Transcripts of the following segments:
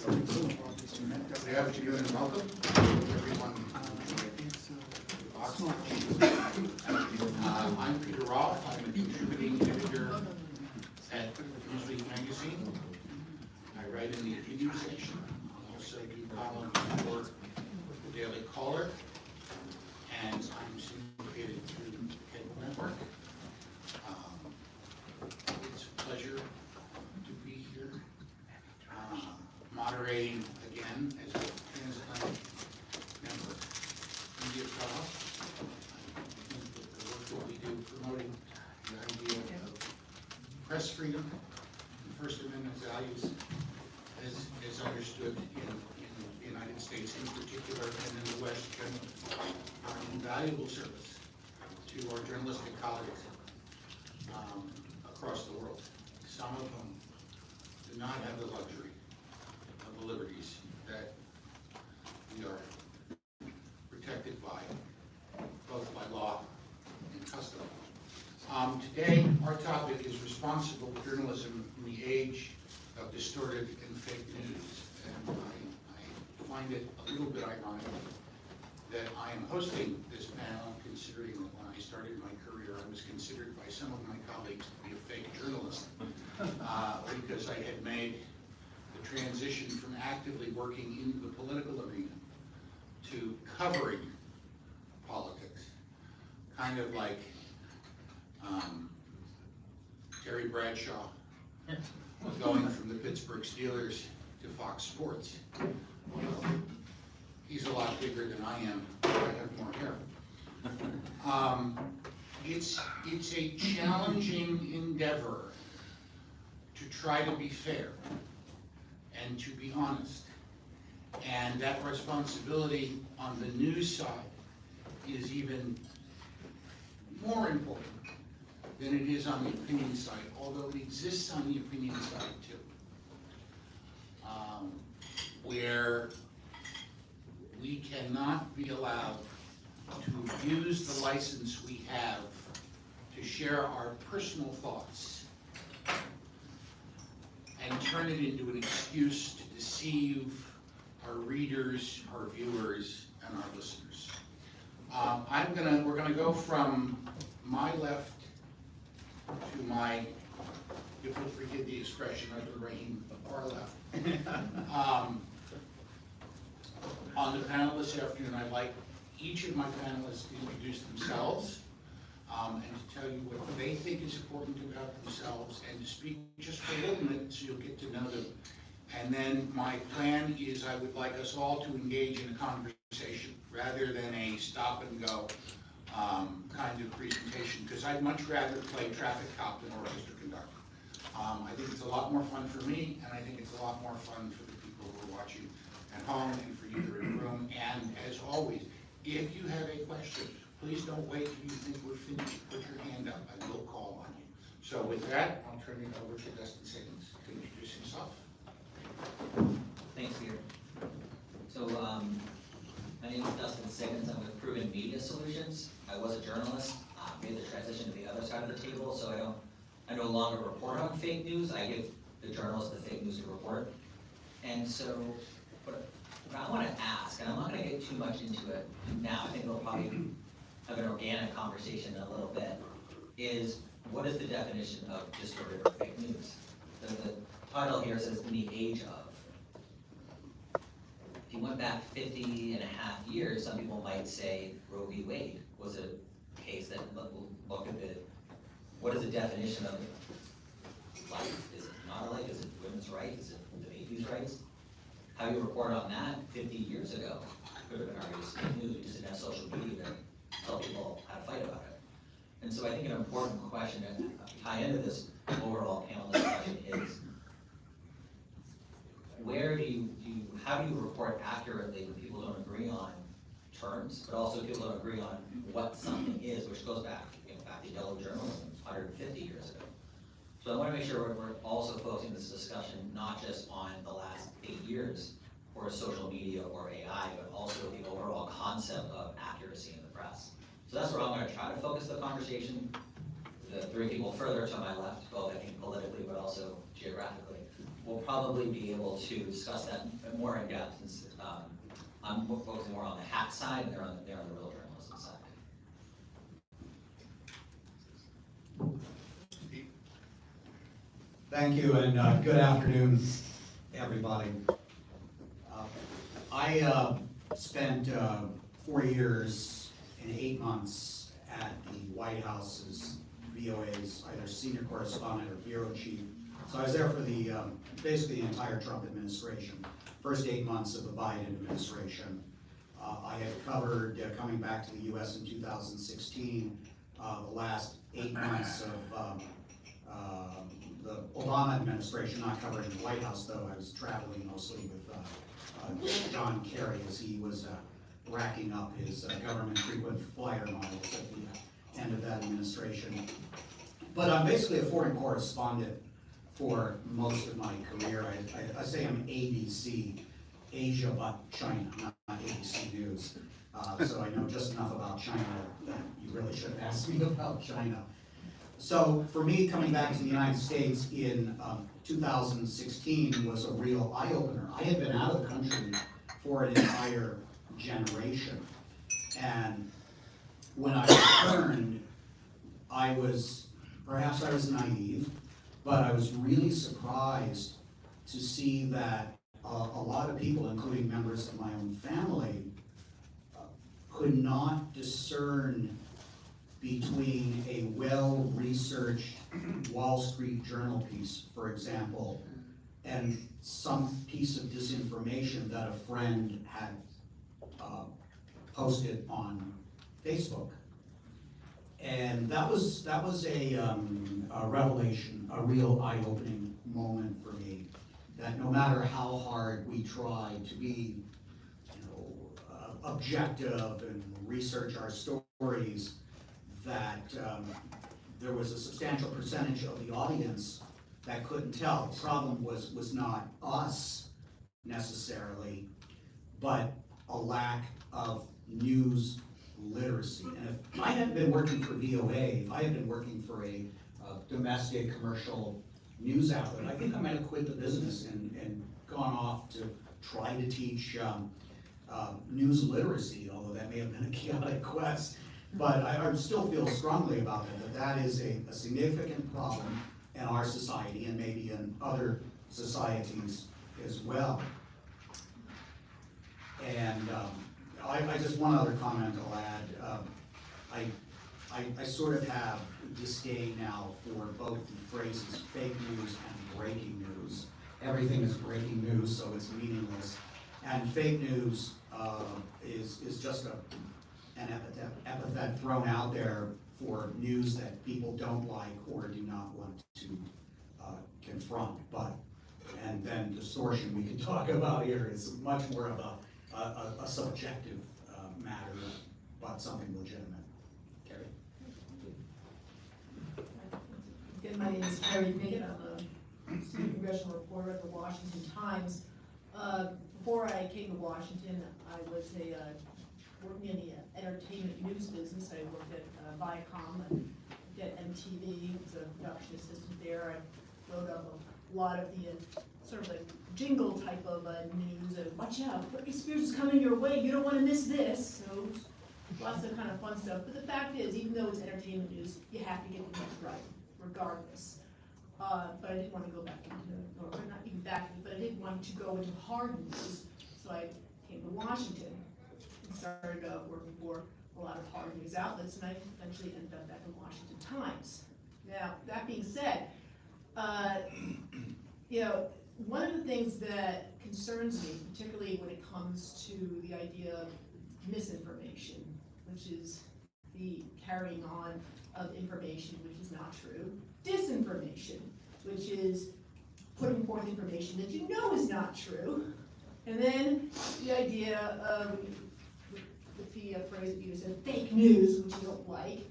Good afternoon and welcome everyone. I'm Peter Roff. I'm a contributing editor at Newsweek magazine. I write in the opinion section. I also do columns for the Daily Caller, and I'm syndicated through the cable network. It's a pleasure to be here, moderating again as a transatlantic member media fellow. I think that the work that we do promoting the idea of press freedom and First Amendment values is understood in the United States in particular and in the West generally are an invaluable service to our journalistic colleagues across the world. Some of them do not have the luxury of the liberties that we are protected by, both by law and custom. Today, our topic is responsible journalism in the age of distorted and fake news. And I find it a little bit ironic that I am hosting this panel, considering that when I started my career, I was considered by some of my colleagues to be a fake journalist, because I had made the transition from actively working in the political arena to covering politics, kind of like Terry Bradshaw going from the Pittsburgh Steelers to Fox Sports. He's a lot bigger than I am. I have more hair. It's a challenging endeavor to try to be fair and to be honest. And that responsibility on the news side is even more important than it is on the opinion side, although it exists on the opinion side too, where we cannot be allowed to use the license we have to share our personal thoughts and turn it into an excuse to deceive our readers, our viewers, and our listeners. We're gonna go from my left to my, if you'll forgive the expression, Abderrahim Foukara left. On the panel this afternoon, I'd like each of my panelists to introduce themselves and to tell you what they think is important about themselves and to speak just for a little minute so you'll get to know them. And then my plan is I would like us all to engage in a conversation rather than a stop and go kind of presentation, because I'd much rather play traffic cop than orchestra conductor. I think it's a lot more fun for me, and I think it's a lot more fun for the people who are watching at home and for you that are in the room. And as always, if you have a question, please don't wait till you think we're finished. Put your hand up and we'll call on you. So with that, I'll turn it over to Dustin Siggins to introduce himself. Thanks, Peter. So my name is Dustin Siggins. I'm with Proven Media Solutions. I was a journalist, made the transition to the other side of the table, so I no longer report on fake news. I give the journalists the fake news to report. And so what I want to ask, and I'm not going to get too much into it now, I think we'll probably have an organic conversation in a little bit, is what is the definition of distorted or fake news? The title here says in the age of. If you went back 50 and a half years, some people might say Roe v. Wade was a case that look at what is the definition of life? Is it not a life? Is it women's rights? Is it the baby's rights? How you report on that 50 years ago could have been argued as fake news. We just didn't have social media to tell people how to fight about it. And so I think an important question to tie into this overall panel discussion is, how do you report accurately when people don't agree on terms, but also people don't agree on what something is, which goes back to yellow journalism 150 years ago. So I want to make sure we're also focusing this discussion not just on the last 8 years or social media or AI, but also the overall concept of accuracy in the press. So that's where I'm going to try to focus the conversation. The three people further to my left, both I think politically but also geographically, we'll probably be able to discuss that more in depth, since I'm focusing more on the hack side, and they're on the real journalism side. Thank you, and good afternoon, everybody. I spent 4 years and 8 months at the White House's VOA's either senior correspondent or bureau chief. So I was there for the basically the entire Trump administration, first 8 months of the Biden administration. I had covered coming back to the U.S. in 2016, the last 8 months of the Obama administration, not covering the White House though. I was traveling mostly with John Kerry as he was racking up his government frequent flyer miles at the end of that administration. But I'm basically a foreign correspondent for most of my career. I say I'm ABC, Asia but China, not ABC News. So I know just enough about China that you really should have asked me about China. So for me, coming back to the United States in 2016 was a real eye-opener. I had been out of the country for an entire generation. And when I returned, perhaps I was naive, but I was really surprised to see that a lot of people, including members of my own family, could not discern between a well-researched Wall Street Journal piece, for example, and some piece of disinformation that a friend had posted on Facebook. And that was a revelation, a real eye-opening moment for me, that no matter how hard we try to be, objective and research our stories, that there was a substantial percentage of the audience that couldn't tell. The problem was not us necessarily, but a lack of news literacy. And if I hadn't been working for VOA, if I had been working for a domestic commercial news outlet, I think I might have quit the business and gone off to try to teach news literacy, although that may have been a chaotic quest. But I still feel strongly about that is a significant problem in our society and maybe in other societies as well. And I just, one other comment I'll add. I sort of have disdain now for both the phrases fake news and breaking news. Everything is breaking news, so it's meaningless. And fake news is just an epithet thrown out there for news that people don't like or do not want to confront. And then distortion we can talk about here is much more of a subjective matter, but something legitimate. Kerry? Again, my name is Kerry Picket. I'm a senior congressional reporter at the Washington Times. Before I came to Washington, I was working in the entertainment news business. I worked at Viacom and at MTV, was a production assistant there. I wrote up a lot of the sort of like jingle type of news. Watch out, Britney Spears is coming your way. You don't want to miss this. So lots of kind of fun stuff. But the fact is, even though it's entertainment news, you have to get the news right, regardless. But I didn't want to go back into, or not even back into, but I didn't want to go into hard news. So I came to Washington and started working for a lot of hard news outlets, and I eventually ended up at the Washington Times. Now, that being said, one of the things that concerns me, particularly when it comes to the idea of misinformation, which is the carrying on of information which is not true, disinformation, which is putting forth information that you know is not true, and then the idea of the phrase that you said, fake news, which you don't like.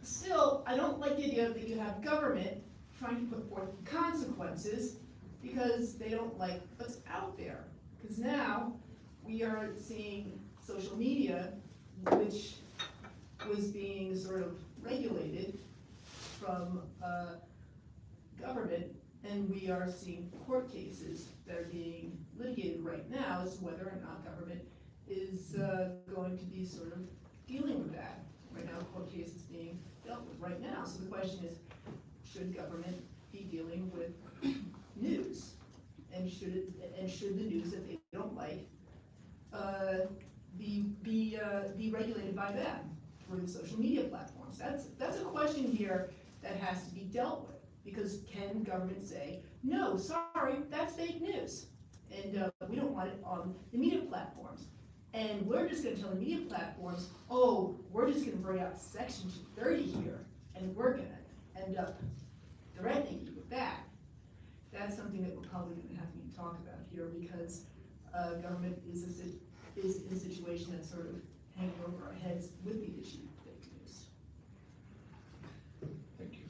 Still, I don't like the idea that you have government trying to put forth consequences because they don't like what's out there. Because now we are seeing social media, which was being sort of regulated from government, And we are seeing court cases that are being litigated right now as to whether or not government is going to be sort of dealing with that. Right now, court cases being dealt with right now. So the question is, should government be dealing with news? And should the news that they don't like be regulated by them through the social media platforms? That's a question here that has to be dealt with, because can government say, no, sorry, that's fake news, and we don't want it on the media platforms, and we're just going to tell the media platforms, oh, we're just going to bring out Section 230 here, and we're going to end up threatening you with that. That's something that we're probably going to have to talk about here, because government is in a situation that's sort of hanging over our heads with the issue of fake news. Thank you.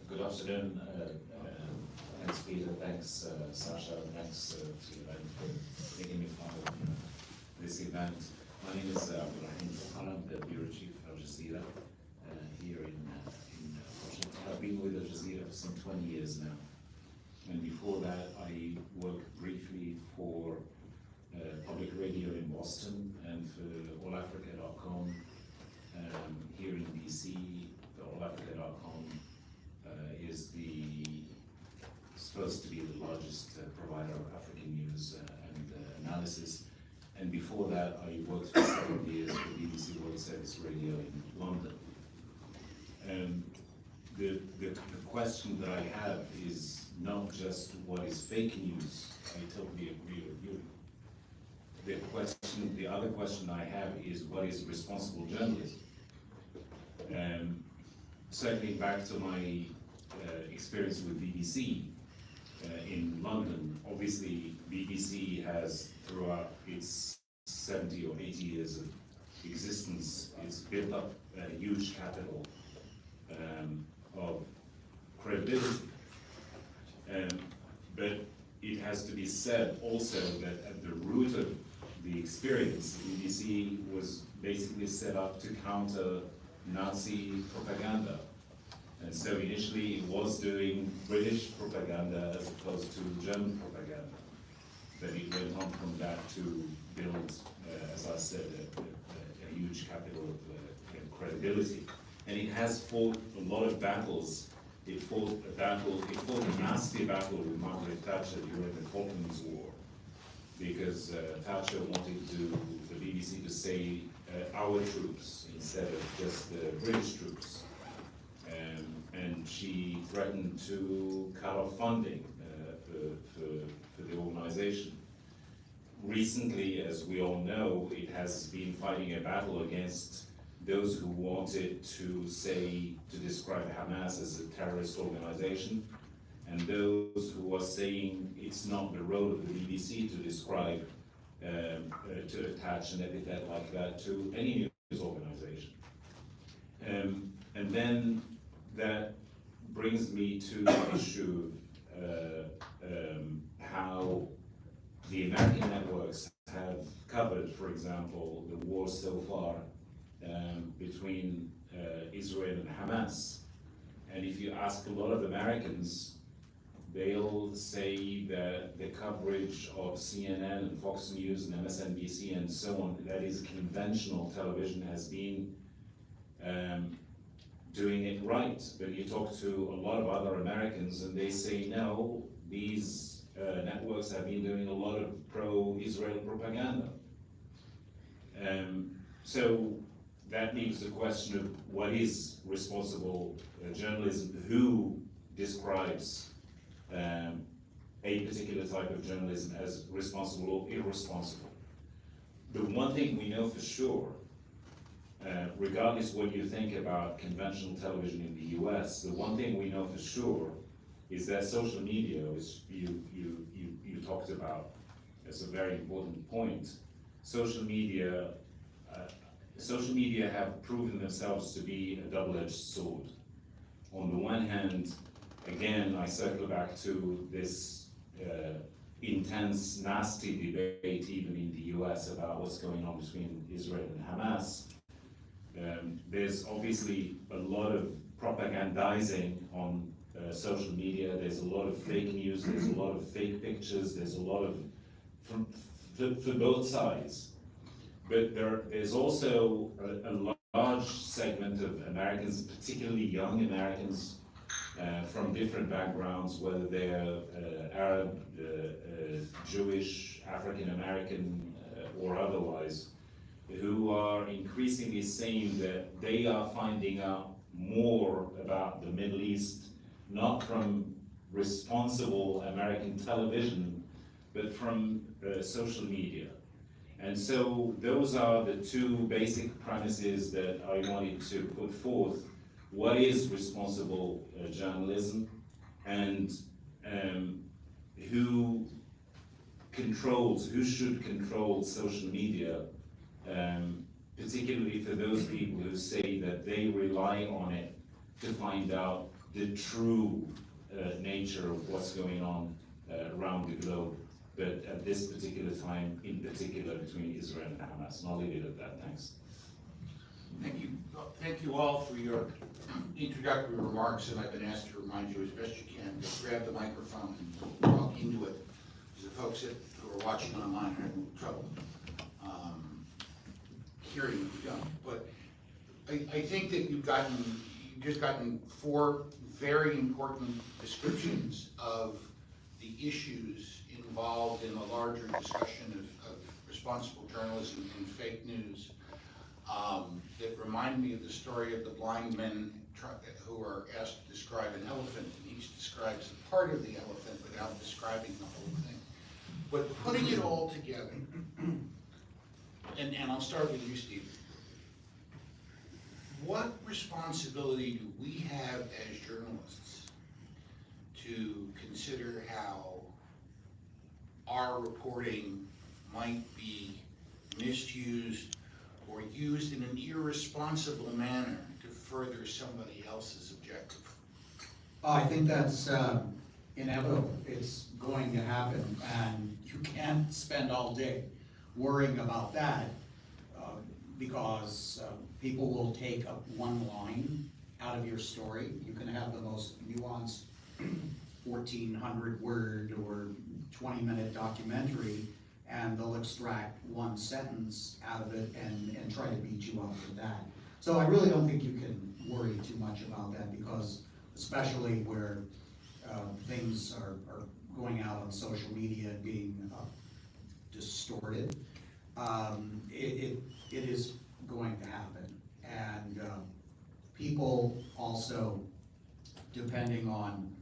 Good afternoon. Thanks, Peter. Thanks, Sasha. Thanks to you for making me part of this event. My name is Abderrahim Foukara. I'm the bureau chief of Jazeera here in Washington. I've been with Jazeera for some 20 years now. And before that, I worked briefly for public radio in Boston and for allafrica.com here in DC. Allafrica.com is supposed to be the largest provider of African news and analysis. And before that, I worked for several years for BBC World Service Radio in London. And the question that I have is not just what is fake news. I totally agree with you. The other question I have is what is responsible journalism? Circling back to my experience with BBC in London, obviously BBC has, throughout its 70 or 80 years of existence, it's built up a huge capital of credibility. But it has to be said also that at the root of the experience, BBC was basically set up to counter Nazi propaganda. And so initially it was doing British propaganda as opposed to German propaganda. But it went on from that to build, as I said, a huge capital of credibility. And it has fought a lot of battles. It fought a nasty battle with Margaret Thatcher during the Falklands War, because Thatcher wanted the BBC to say our troops instead of just the British troops. And she threatened to cut off funding for the organization. Recently, as we all know, it has been fighting a battle against those who wanted to describe Hamas as a terrorist organization, and those who are saying it's not the role of the BBC to describe, to attach an epithet like that to any news organization. And then that brings me to the issue of how the American networks have covered, for example, the war so far between Israel and Hamas. And if you ask a lot of Americans, they'll say that the coverage of CNN and Fox News and MSNBC and so on, that is conventional television, has been doing it right. But you talk to a lot of other Americans and they say, no, these networks have been doing a lot of pro-Israel propaganda. So that leaves the question of what is responsible journalism, who describes a particular type of journalism as responsible or irresponsible. The one thing we know for sure, regardless what you think about conventional television in the US, the one thing we know for sure is that social media, which you talked about as a very important point, social media have proven themselves to be a double-edged sword. On the one hand, again, I circle back to this intense, nasty debate even in the US about what's going on between Israel and Hamas. There's obviously a lot of propagandizing on social media. There's a lot of fake news, there's a lot of fake pictures, there's a lot of, for both sides. But there's also a large segment of Americans, particularly young Americans, from different backgrounds, whether they're Arab, Jewish, African American, or otherwise, who are increasingly saying that they are finding out more about the Middle East, not from responsible American television, but from social media. And so those are the two basic premises that I wanted to put forth. What is responsible journalism, and who should control social media, particularly for those people who say that they rely on it to find out the true nature of what's going on around the globe, but at this particular time, in particular between Israel and Hamas. And I'll leave it at that, thanks. Thank you all for your introductory remarks, and I've been asked to remind you as best you can to grab the microphone and talk into it, because the folks who are watching online are having trouble hearing what you've done. But I think that you've just gotten 4 very important descriptions of the issues involved in a larger discussion of responsible journalism and fake news. That remind me of the story of the blind men who are asked to describe an elephant, and each describes a part of the elephant without describing the whole thing. But putting it all together, and I'll start with you, Steve. What responsibility do we have as journalists to consider how our reporting might be misused or used in an irresponsible manner to further somebody else's objective? I think that's inevitable. It's going to happen, and you can't spend all day worrying about that because people will take up one line out of your story. You can have the most nuanced 1,400 word or 20-minute documentary, and they'll extract one sentence out of it and try to beat you up for that. So I really don't think you can worry too much about that, because especially where things are going out on social media and being distorted, it is going to happen. And people also, depending on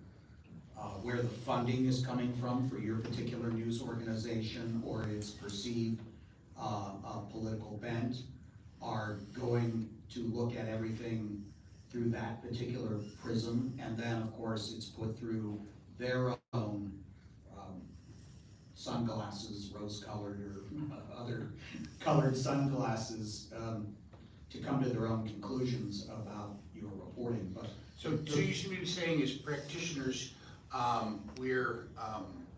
where the funding is coming from for your particular news organization or its perceived political bent, are going to look at everything through that particular prism, and then of course it's put through their own sunglasses, rose-colored or other colored sunglasses, to come to their own conclusions about your reporting. But So you should be saying, as practitioners, we're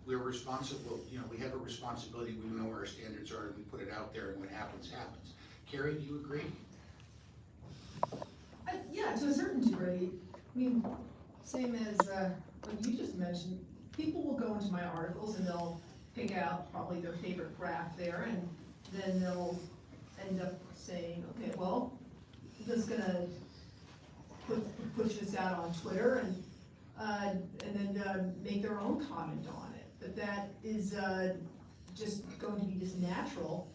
responsible. You know, we have a responsibility. We know where our standards are, and we put it out there, and what happens, happens. Kerry, do you agree? Yeah, to a certain degree. I mean, same as what you just mentioned, people will go into my articles and they'll pick out probably their favorite graph there, and then they'll end up saying, okay, well, I'm just gonna push this out on Twitter and then make their own comment on it. But that is just going to be just natural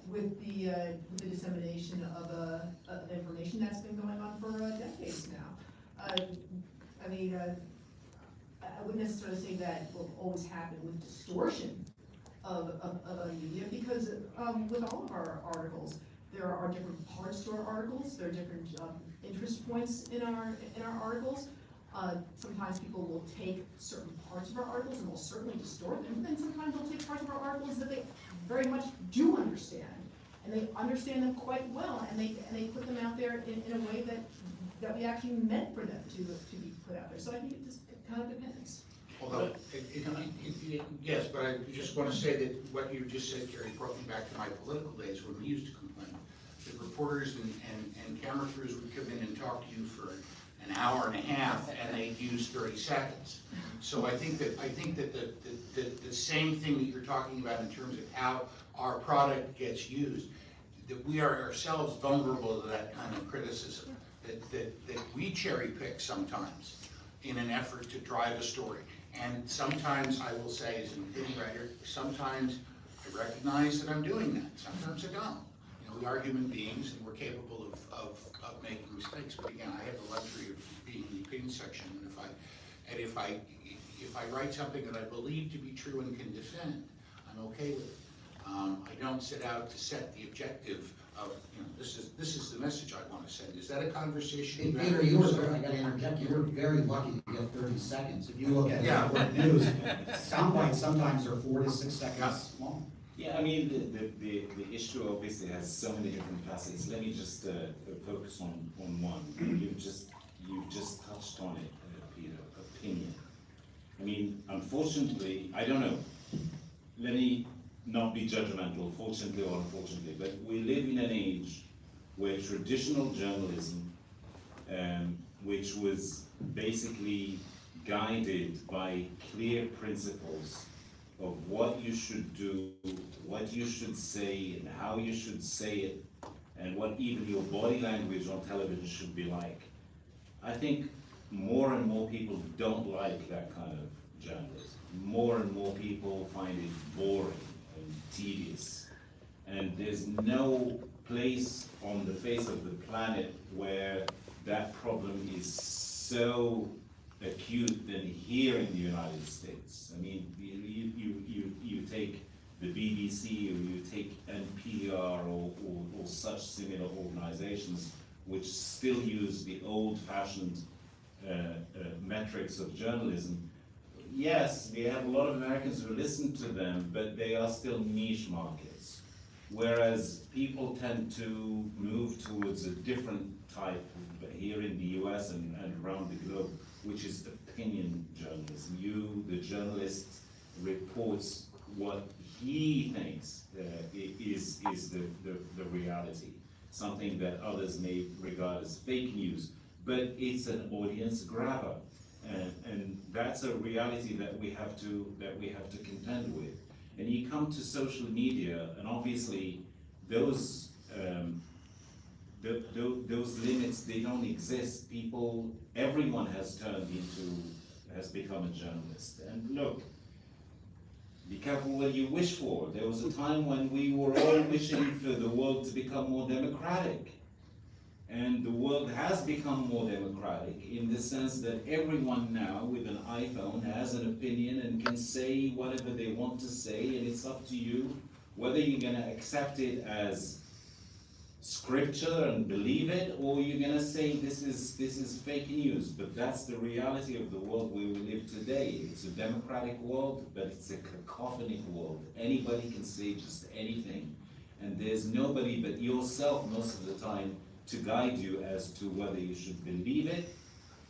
with the dissemination of information that's been going on for decades now. I mean, I wouldn't necessarily say that will always happen with distortion of a media, because with all of our articles, there are different parts to our articles. There are different interest points in our articles. Sometimes people will take certain parts of our articles and will certainly distort them, and sometimes they'll take parts of our articles that they very much do understand, and they understand them quite well, and they put them out there in a way that we actually meant for them to be put out there. So I think it just kind of depends. Although, yes, but I just want to say that what you just said, Kerry, brought me back to my political days when we used to complain. The reporters and camera crews would come in and talk to you for an hour and a half and they'd use 30 seconds. So I think that the same thing that you're talking about in terms of how our product gets used, that we are ourselves vulnerable to that kind of criticism, that we cherry pick sometimes in an effort to drive a story. And sometimes I will say, as an opinion writer, sometimes I recognize that I'm doing that, sometimes I don't. You know, we are human beings and we're capable of making mistakes, but again, I have the luxury of being in the opinion section, and if I write something that I believe to be true and can defend, I'm okay with it. I don't set out to set the objective of, you know, this is the message I want to send. Is that a conversation? Hey, Peter, you were, I gotta interject, you were very lucky to get 30 seconds. If you look at network news, sound bites sometimes are 4 to 6 seconds long. Yeah, I mean, the issue obviously has so many different facets. Let me just focus on one. You've just touched on it, Peter, opinion. I mean, unfortunately, I don't know, let me not be judgmental, fortunately or unfortunately, but we live in an age where traditional journalism, which was basically guided by clear principles of what you should do, what you should say, and how you should say it, and what even your body language on television should be like. I think more and more people don't like that kind of journalism. More and more people find it boring and tedious. And there's no place on the face of the planet where that problem is so acute than here in the United States. I mean, you take the BBC or you take NPR or such similar organizations which still use the old-fashioned metrics of journalism. Yes, we have a lot of Americans who listen to them, but they are still niche markets. Whereas people tend to move towards a different type here in the US and around the globe, which is opinion journalism. The journalist, reports what he thinks is the reality, something that others may regard as fake news, but it's an audience grabber. And that's a reality that we have to contend with. And you come to social media, and obviously those limits, they don't exist. Everyone has become a journalist. And look, be careful what you wish for. There was a time when we were all wishing for the world to become more democratic. And the world has become more democratic in the sense that everyone now with an iPhone has an opinion and can say whatever they want to say, and it's up to you whether you're going to accept it as scripture and believe it, or you're going to say this is fake news. But that's the reality of the world where we live today. It's a democratic world, but it's a cacophonic world. Anybody can say just anything, and there's nobody but yourself most of the time to guide you as to whether you should believe it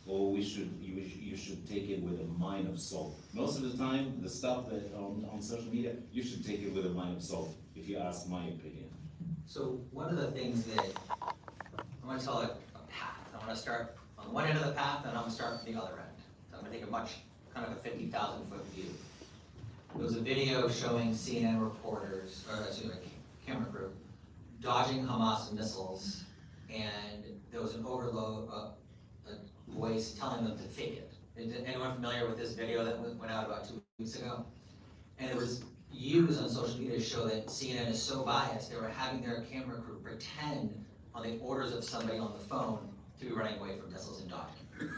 or you should take it with a mine of salt. Most of the time, the stuff that on social media, you should take it with a mine of salt, if you ask my opinion. So one of the things that, I'm gonna tell a path. I'm gonna start on one end of the path and I'm gonna start from the other end. So I'm gonna take kind of a 50,000 foot view. There was a video showing CNN reporters, or excuse me, camera crew, dodging Hamas missiles, and there was an overload, a voice telling them to fake it. Is anyone familiar with this video that went out about 2 weeks ago? And it was used on social media to show that CNN is so biased, they were having their camera crew pretend on the orders of somebody on the phone to be running away from missiles and dodging.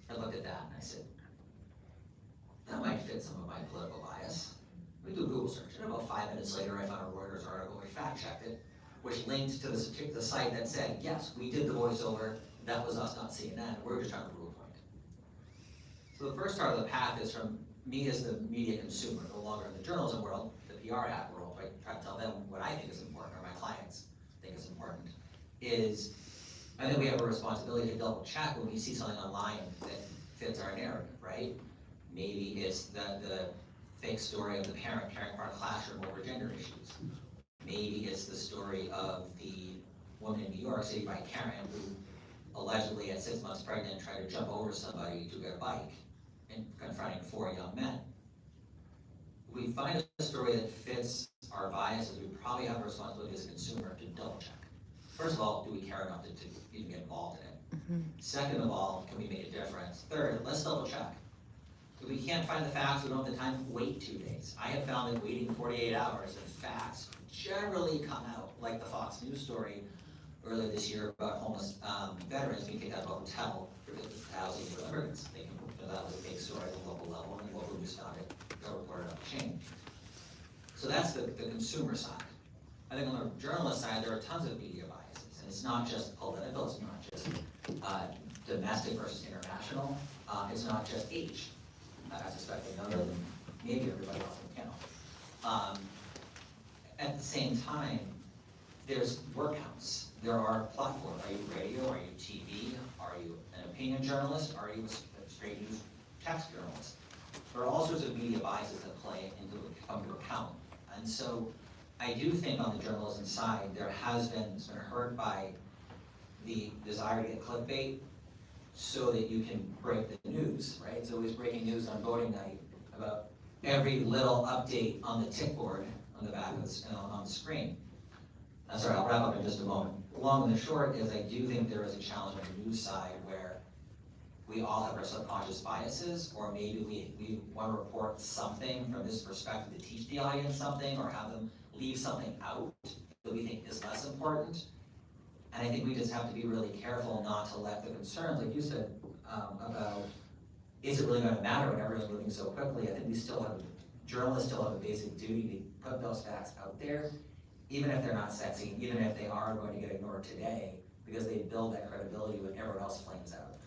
I looked at that and I said, that might fit some of my political bias. We do a Google search, and about 5 minutes later I found a Reuters article, we fact checked it, which linked to the site that said, yes, we did the voiceover, that was us, not CNN, we're just trying to prove a point. So the first part of the path is from me as the media consumer, no longer in the journalism world, the PR hat world, I try to tell them what I think is important, or my clients think is important, is I think we have a responsibility to double check when we see something online that fits our narrative, right? Maybe it's the fake story of the parent tearing apart a classroom over gender issues. Maybe it's the story of the woman in New York City by Karen who allegedly at 6 months pregnant tried to jump over somebody to get a bike and confronting 4 young men. If we find a story that fits our biases, we probably have a responsibility as a consumer to double check. First of all, do we care enough to even get involved in it? Second of all, can we make a difference? Third, let's double check. If we can't find the facts, we don't have the time to wait 2 days. I have found that waiting 48 hours and facts generally come out, like the Fox News story earlier this year about homeless veterans being kicked out of a hotel for housing for immigrants. That was a big story at the local level, and local news found it, got reported on the chain. So that's the consumer side. I think on the journalist side, there are tons of media biases, and it's not just political, it's not just domestic versus international, it's not just age. I suspect they know that maybe everybody else on the panel. At the same time, there's word counts. There are platforms. Are you radio? Are you TV? Are you an opinion journalist? Are you a straight news text journalist? There are all sorts of media biases that come to account. And so I do think on the journalism side, it's been hurt by the desire to get clickbait so that you can break the news, right? It's always breaking news on voting night about every little update on the tick board on the back of on the screen. Sorry, I'll wrap up in just a moment. Long and the short is I do think there is a challenge on the news side where we all have our subconscious biases, or maybe we want to report something from this perspective to teach the audience something, or have them leave something out that we think is less important. And I think we just have to be really careful not to let the concerns, like you said, about is it really going to matter when everyone's moving so quickly? I think journalists still have a basic duty to put those facts out there, even if they're not sexy, even if they are going to get ignored today, because they build that credibility when everyone else flames out.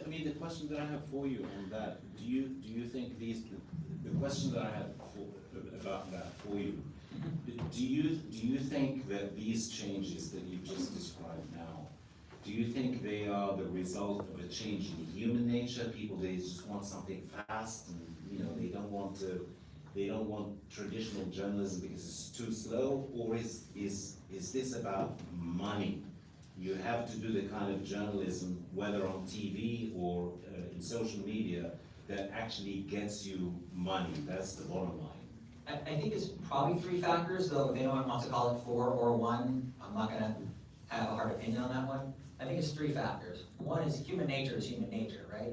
I mean, the question that I have for you on that, do you think the question that I had about that for you, do you think that these changes that you've just described now, do you think they are the result of a change in human nature? People, they just want something fast, and they don't want traditional journalism because it's too slow, or is this about money? You have to do the kind of journalism, whether on TV or in social media, that actually gets you money. That's the bottom line. I think it's probably 3 factors, though if anyone wants to call it 4 or 1, I'm not going to have a hard opinion on that one. I think it's 3 factors. One is human nature is human nature, right?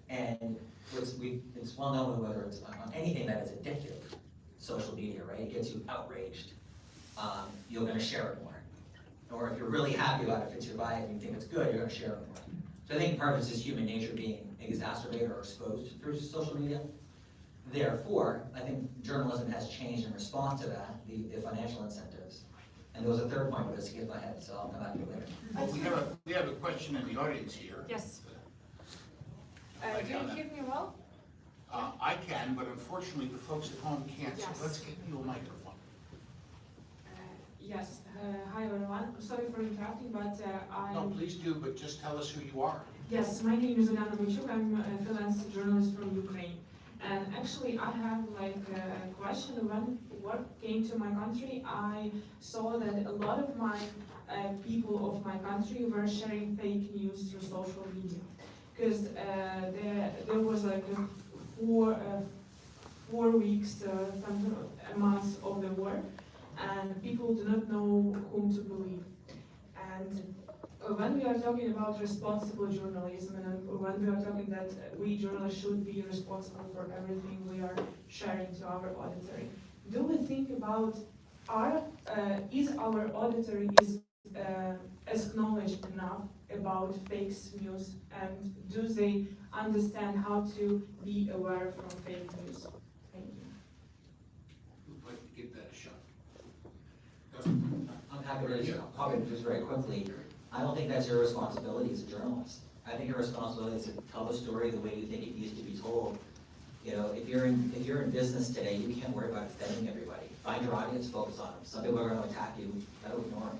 And it's well known whether it's on anything that is addictive, social media, right? It gets you outraged. You're going to share it more. Or if you're really happy about it, fits your bias, and you think it's good, you're going to share it more. So I think part of it is just human nature being exacerbated or exposed through social media. Therefore, I think journalism has changed in response to that, the financial incentives. And there was a third point, but I skipped my head, so I'll come back to it later. Well, we have a question in the audience here. Yes. Right Can down you there. hear me well? I can, but unfortunately the folks at home can't, so Yes. let's get you a microphone. Yes. Hi everyone. Sorry for interrupting, but No, please do, but just tell us who you are. Yes, my name is Olena Michuk. I'm a freelance journalist from Ukraine. And actually, I have like a question. When war came to my country, I saw that a lot of my people of my country were sharing fake news through social media. Because there was like four weeks from a month of the war, and people do not know whom to believe. And when we are talking about responsible journalism, and when we are talking that we journalists should be responsible for everything we are sharing to our auditory, do we think about is our auditory as knowledge enough about fake news, and do they understand how to be aware from fake news? Thank you. Who'd like to give that a shot? I'm happy to comment just very quickly. I don't think that's your responsibility as a journalist. I think your responsibility is to tell the story the way you think it needs to be told. If you're in business today, you can't worry about offending everybody. Find your audience, focus on them. Some people are going to attack you, gotta ignore them.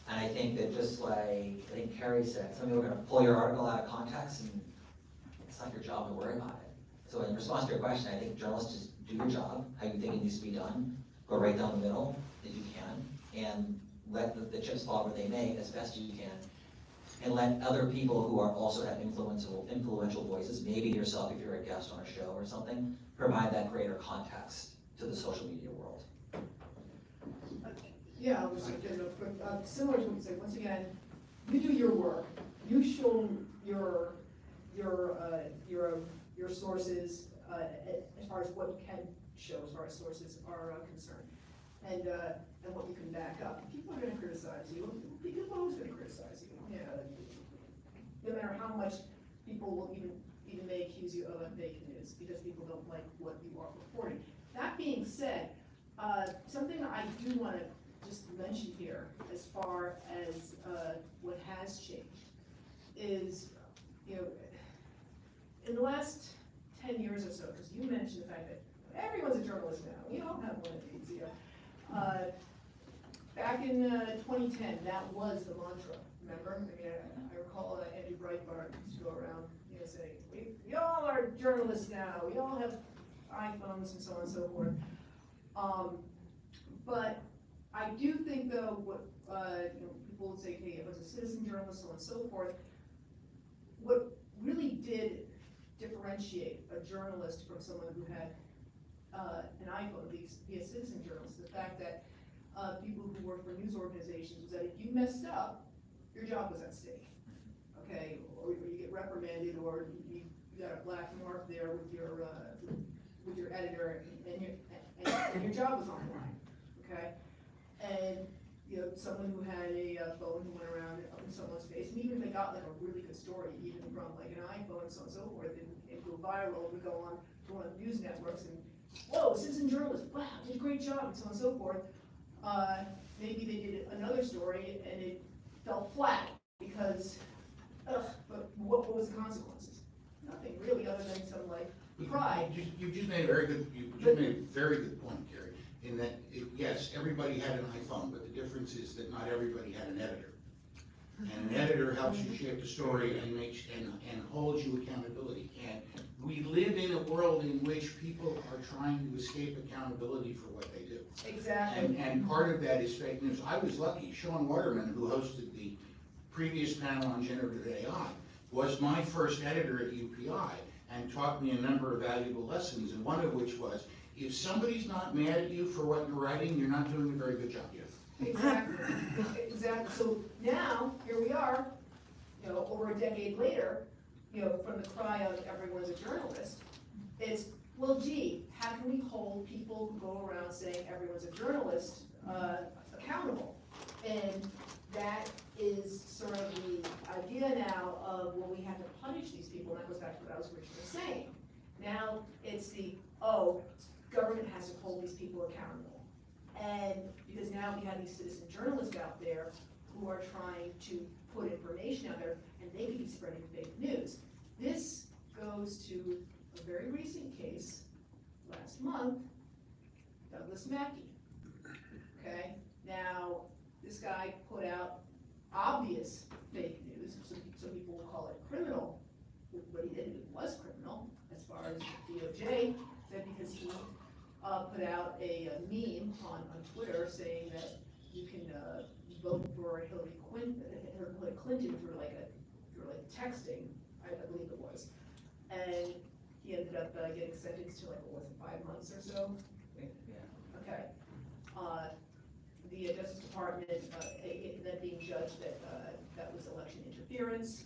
And I think that just like I think Kerry said, some people are going to pull your article out of context, and it's not your job to worry about it. So in response to your question, I think journalists just do your job, how you think it needs to be done, go right down the middle if you can, and let the chips fall where they may as best you can. and let other people who are also have influential voices, maybe yourself if you're a guest on a show or something, provide that greater context to the social media world. Yeah, I was like, similar to what you said, once again, you do your work, you show your sources, as far as what you can show as far as sources are concerned, and what you can back up. People are gonna criticize you, people are always gonna criticize you, yeah. No matter how much people will even may accuse you of fake news, because people don't like what you are reporting. That being said, something I do wanna just mention here, as far as what has changed, is, you know, in the last 10 years or so, because you mentioned the fact that everyone's a journalist now, we all have one of these, yeah. Back in 2010, that was the mantra, remember? I mean, I recall Andrew Breitbart used to go around, you know, saying, we all are journalists now, we all have iPhones and so on and so forth. But I do think though, what, you know, people would say, hey, I was a citizen journalist, so on and so forth. What really did differentiate a journalist from someone who had an iPhone, be a citizen journalist, the fact that people who work for news organizations was that if you messed up, your job was at stake, okay? Or you get reprimanded, or you got a black mark there with your editor, and your job was on the line, okay? And you know, someone who had a phone who went around in someone's face, and even if they got like a really good story, even from like an iPhone and so on and so forth, and go viral, would go on to one of the news networks and, whoa, citizen journalist, wow, did a great job, and so on and so forth. Maybe they did another story and it fell flat because, but what was the consequences? Nothing really, other than some like pride. You just made a very good point, Kerry, in that, yes, everybody had an iPhone, but the difference is that not everybody had an editor. And an editor helps you shape the story and holds you accountability. And we live in a world in which people are trying to escape accountability for what they do. Exactly. And part of that is fake news. I was lucky, Sean Waterman, who hosted the previous panel on generative AI, was my first editor at UPI and taught me a number of valuable lessons, and one of which was, if somebody's not mad at you for what you're writing, you're not doing a very good job. Exactly, exactly. So now, here we are, you know, over a decade later, you know, from the cry of everyone's a journalist, it's, well, gee, how can we hold people who go around saying everyone's a journalist accountable? And that is sort of the idea now of, well, we have to punish these people, and that goes back to what I was originally saying. Now it's the, oh, government has to hold these people accountable. And because now we have these citizen journalists out there who are trying to put information out there, and they could be spreading fake news. This goes to a very recent case last month, Douglas Mackey. Okay, now this guy put out obvious fake news, so people will call it criminal. What he did, it was criminal, as far as DOJ said, because he put out a meme on Twitter saying that you can vote for Hillary Clinton through like texting, I believe it was, and he ended up getting sentenced to like, what was it, 5 months or so? Yeah. Okay. The Justice Department then being judged that that was election interference.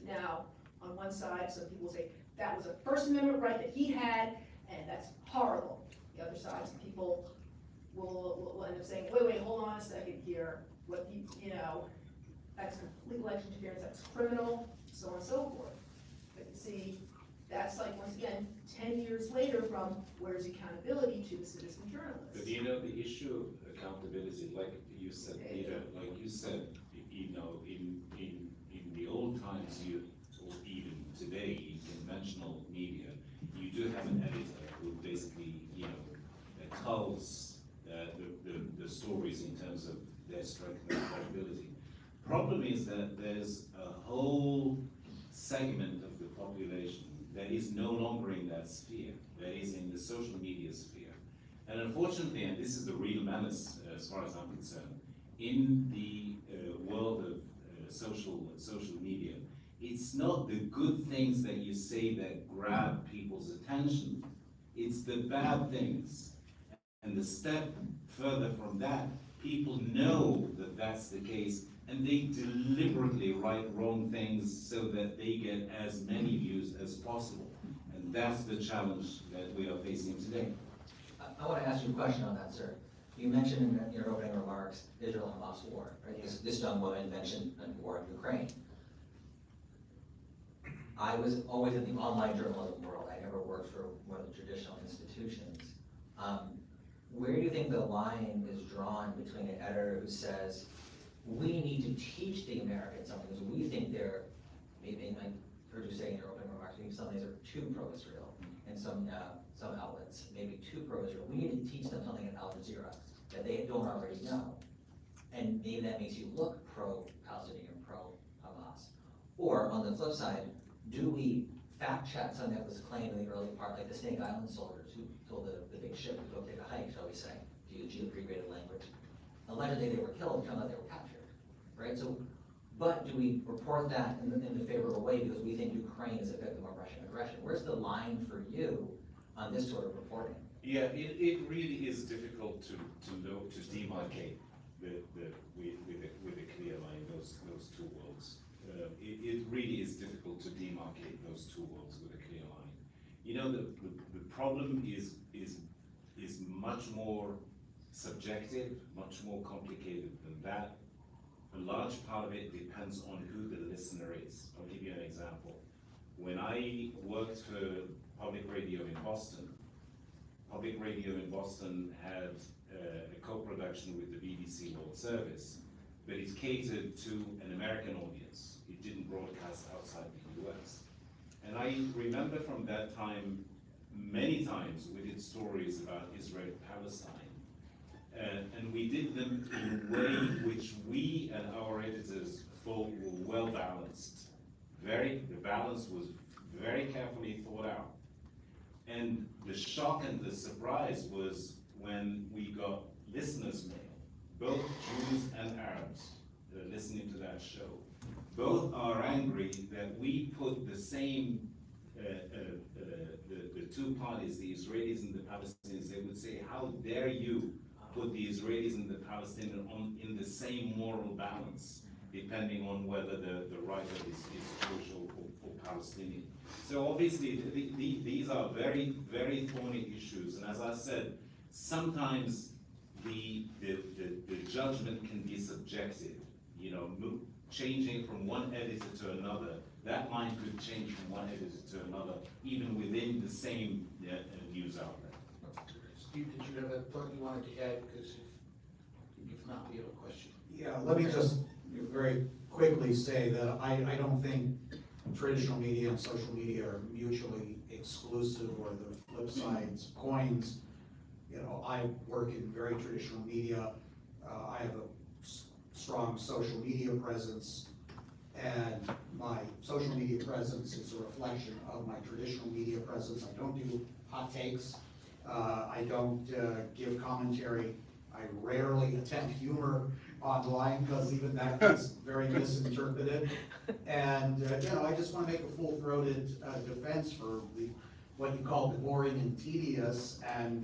Now, on one side, some people say that was a First Amendment right that he had, and that's horrible. The other side, some people will end up saying, wait, hold on a second here. What you know, that's complete election interference, that's criminal, so on and so forth. But you see, that's like, once again, 10 years later from where's accountability to the citizen journalist. But you know, the issue of accountability, like you said, Peter, like you said, you know, in the old times, or even today, in conventional media, you do have an editor who basically, you know, tells the stories in terms of their strength and credibility. Problem is that there's a whole segment of the population that is no longer in that sphere, that is in the social media sphere. And unfortunately, and this is the real menace as far as I'm concerned, in the world of social media. It's not the good things that you say that grab people's attention. It's the bad things. And the step further from that, people know that that's the case, and they deliberately write wrong things so that they get as many views as possible. And that's the challenge that we are facing today. I want to ask you a question on that, sir. You mentioned in your opening remarks, Israel-Hamas war, right? This young woman mentioned a war in Ukraine. I was always in the online journalism world. I never worked for one of the traditional institutions. Where do you think the line is drawn between an editor who says, we need to teach the Americans something because we think they're, maybe I heard you say in your opening remarks, maybe some of these are too pro-Israel, and some outlets maybe too pro-Israel. We need to teach them something at Al Jazeera that they don't already know. And maybe that makes you look pro-Palestinian, pro-Hamas. Or on the flip side, do we fact check something that was claimed in the early part, like the Snake Island soldiers who told the big ship to go take a hike, shall we say, to use geoprograded language. Allegedly they were killed, turned out they were captured, right? So, but do we report that in the favorable way because we think Ukraine is a victim of Russian aggression? Where's the line for you on this sort of reporting? Yeah, it really is difficult to demarcate with a clear line those two worlds. It really is difficult to demarcate those two worlds with a clear line. You know, the problem is much more subjective, much more complicated than that. A large part of it depends on who the listener is. I'll give you an example. When I worked for public radio in Boston had a co-production with the BBC World Service, but it catered to an American audience. It didn't broadcast outside the US. And I remember from that time, many times we did stories about Israel-Palestine. And we did them in a way which we and our editors thought were well balanced. The balance was very carefully thought out. And the shock and the surprise was when we got listeners' mail, both Jews and Arabs listening to that show. Both are angry that we put the same, the two parties, the Israelis and the Palestinians, they would say, how dare you put the Israelis and the Palestinians in the same moral balance, depending on whether the writer is Jewish or Palestinian. So obviously, these are very, very thorny issues, and as I said, sometimes the judgment can be subjective, you know, changing from one editor to another. That line could change from one editor to another, even within the same news outlet. Steve, did you have a thought you wanted to add? Because if not, we have a question. Yeah, let me just very quickly say that I don't think traditional media and social media are mutually exclusive or the flip sides coins. You know, I work in very traditional media. I have a strong social media presence, and my social media presence is a reflection of my traditional media presence. I don't do hot takes. I don't give commentary. I rarely attempt humor online because even that gets very misinterpreted. And you know, I just want to make a full-throated defense for what you call the boring and tedious and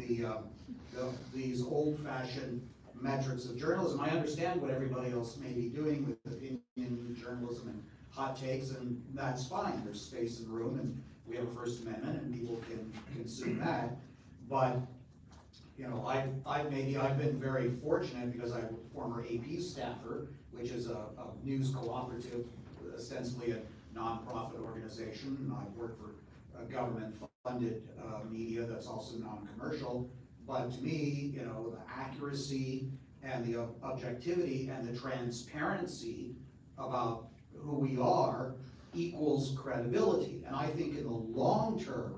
these old-fashioned metrics of journalism. I understand what everybody else may be doing with opinion journalism and hot takes, and that's fine. There's space and room, and we have a First Amendment, and people can consume that. But you know, I've been very fortunate because I'm a former AP staffer, which is a news cooperative, ostensibly a nonprofit organization. I've worked for a government-funded media that's also non-commercial. But to me, you know, the accuracy and the objectivity and the transparency about who we are equals credibility. And I think in the long term,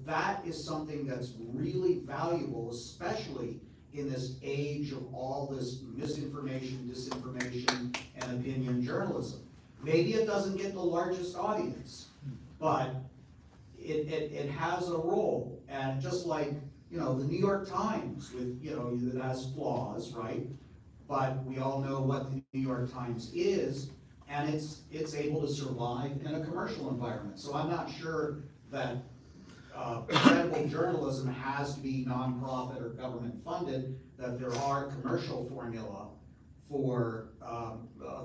that is something that's really valuable, especially in this age of all this misinformation, disinformation, and opinion journalism. Maybe it doesn't get the largest audience, but it has a role. And just like, you know, the New York Times, with, you know, that has flaws, right? but we all know what the New York Times is, and it's able to survive in a commercial environment. So I'm not sure that credible journalism has to be nonprofit or government funded, that there are commercial formula for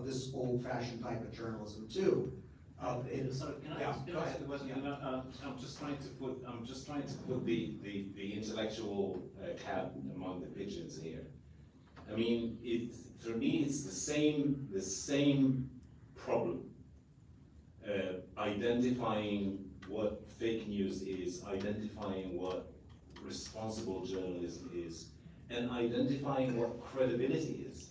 this old-fashioned type of journalism too. Sorry, can I Yeah, ask go a ahead. question? Yeah. I'm just trying to put the intellectual cat among the pigeons here. I mean, for me, it's the same problem. Identifying what fake news is, identifying what responsible journalism is, and identifying what credibility is.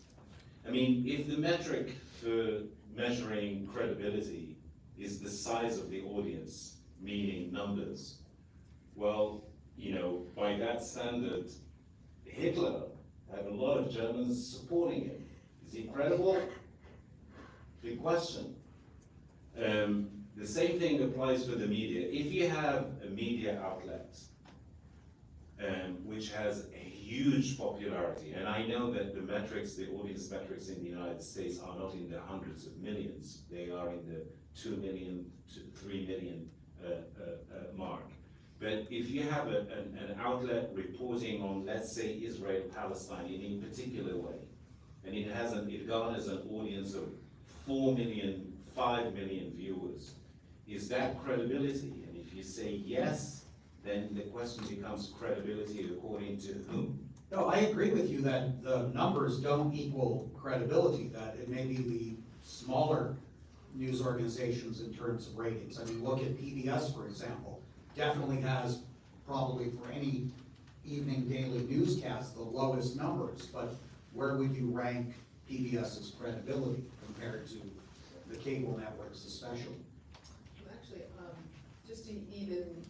I mean, if the metric for measuring credibility is the size of the audience, meaning numbers, well, you know, by that standard, Hitler had a lot of Germans supporting him. Is he credible? Big question. The same thing applies for the media. If you have a media outlet which has a huge popularity, and I know that the metrics, the audience metrics in the United States are not in the hundreds of millions, they are in the 2 million to 3 million mark. But if you have an outlet reporting on, let's say, Israel-Palestine in a particular way, and it garners an audience of 4 million, 5 million viewers, is that credibility? And if you say yes, then the question becomes credibility according to whom? No, I agree with you that the numbers don't equal credibility, that it may be the smaller news organizations in terms of ratings. I mean, look at PBS, for example, definitely has probably for any evening daily newscast the lowest numbers, but where would you rank PBS's credibility compared to the cable networks especially? Actually, just to even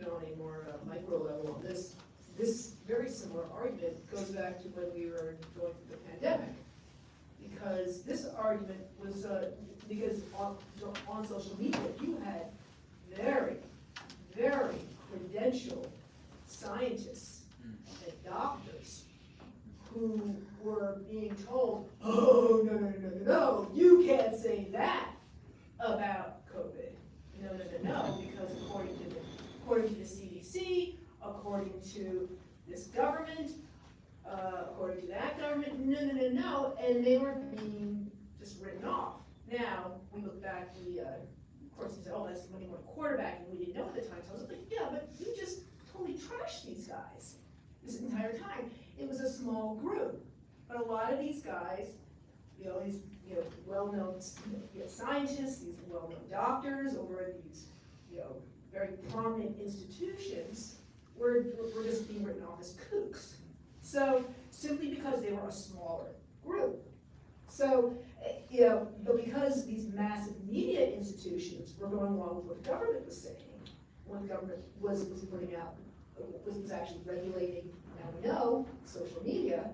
on a more micro level on this very similar argument goes back to when we were going through the pandemic. Because this argument was, because on social media, you had very, very credentialed scientists and doctors who were being told, oh, no, you can't say that about COVID. No, because according to the CDC, according to this government, according to that government, no, and they were being just written off. Now, we look back, of course, we said, oh, that's when he went quarterback, and we didn't know at the time, so I was like, yeah, but you just totally trashed these guys this entire time. It was a small group, but a lot of these guys, these well-known scientists, these well-known doctors over at these very prominent institutions were just being written off as kooks. So simply because they were a smaller group. So but because these massive media institutions were going along with what the government was saying, when the government was putting out, was actually regulating, now we know, social media,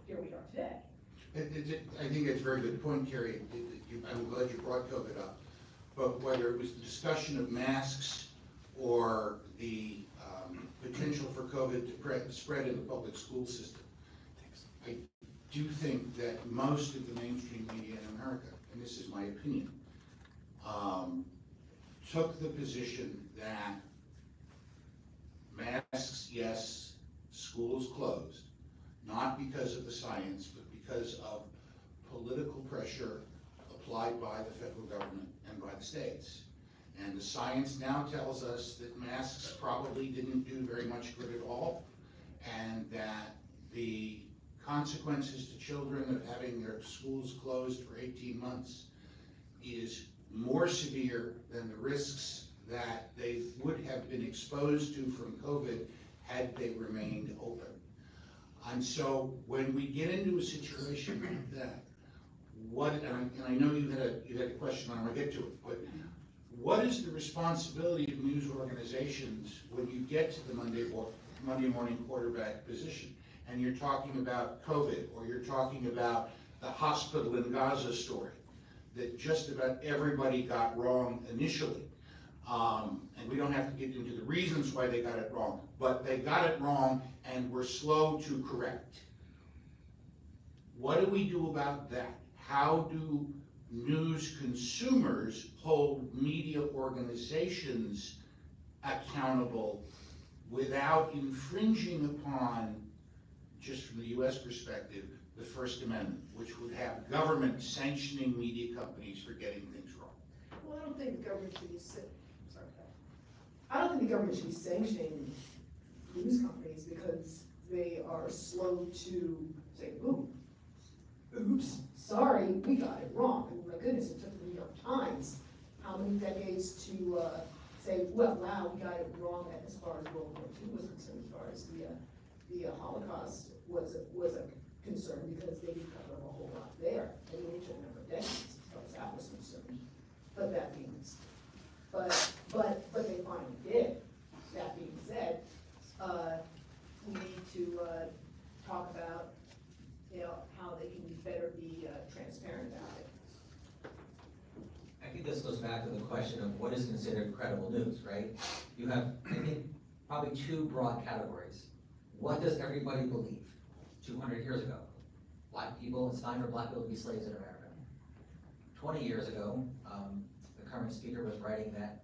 here we are today. I think it's a very good point, Kerry. I'm glad you brought COVID up. But whether it was the discussion of masks or the potential for COVID to spread in the public school system, I do think that most of the mainstream media in America, and this is my opinion, took the position that masks, yes, schools closed, not because of the science, but because of political pressure applied by the federal government and by the states. And the science now tells us that masks probably didn't do very much good at all, and that the consequences to children of having their schools closed for 18 months is more severe than the risks that they would have been exposed to from COVID had they remained open. And so when we get into a situation like that, and I know you had a question, and I'll get to it, but what is the responsibility of news organizations when you get to the Monday morning quarterback position, and you're talking about COVID, or you're talking about the hospital in Gaza story that just about everybody got wrong initially, and we don't have to get into the reasons why they got it wrong, but they got it wrong and were slow to correct. What do we do about that? How do news consumers hold media organizations accountable without infringing upon, just from the US perspective, the First Amendment, which would have government sanctioning media companies for getting things wrong? Well, I don't think the government should be, sorry, I don't think the government should be sanctioning news companies because they are slow to say, oops, sorry, we got it wrong. And my goodness, it took the New York Times how many decades to say, well, wow, we got it wrong as far as World War II was concerned, as far as the Holocaust was a concern, because they didn't cover a whole lot there. I mean, it took a number of decades as far as that was concerned. But that being, but they finally did. That being said, we need to talk about, how they can better be transparent about it. I think this goes back to the question of what is considered credible news, right? You have, I think, probably two broad categories. What does everybody believe? 200 years ago, black people, it's time for black people to be slaves in America. 20 years ago, the current speaker was writing that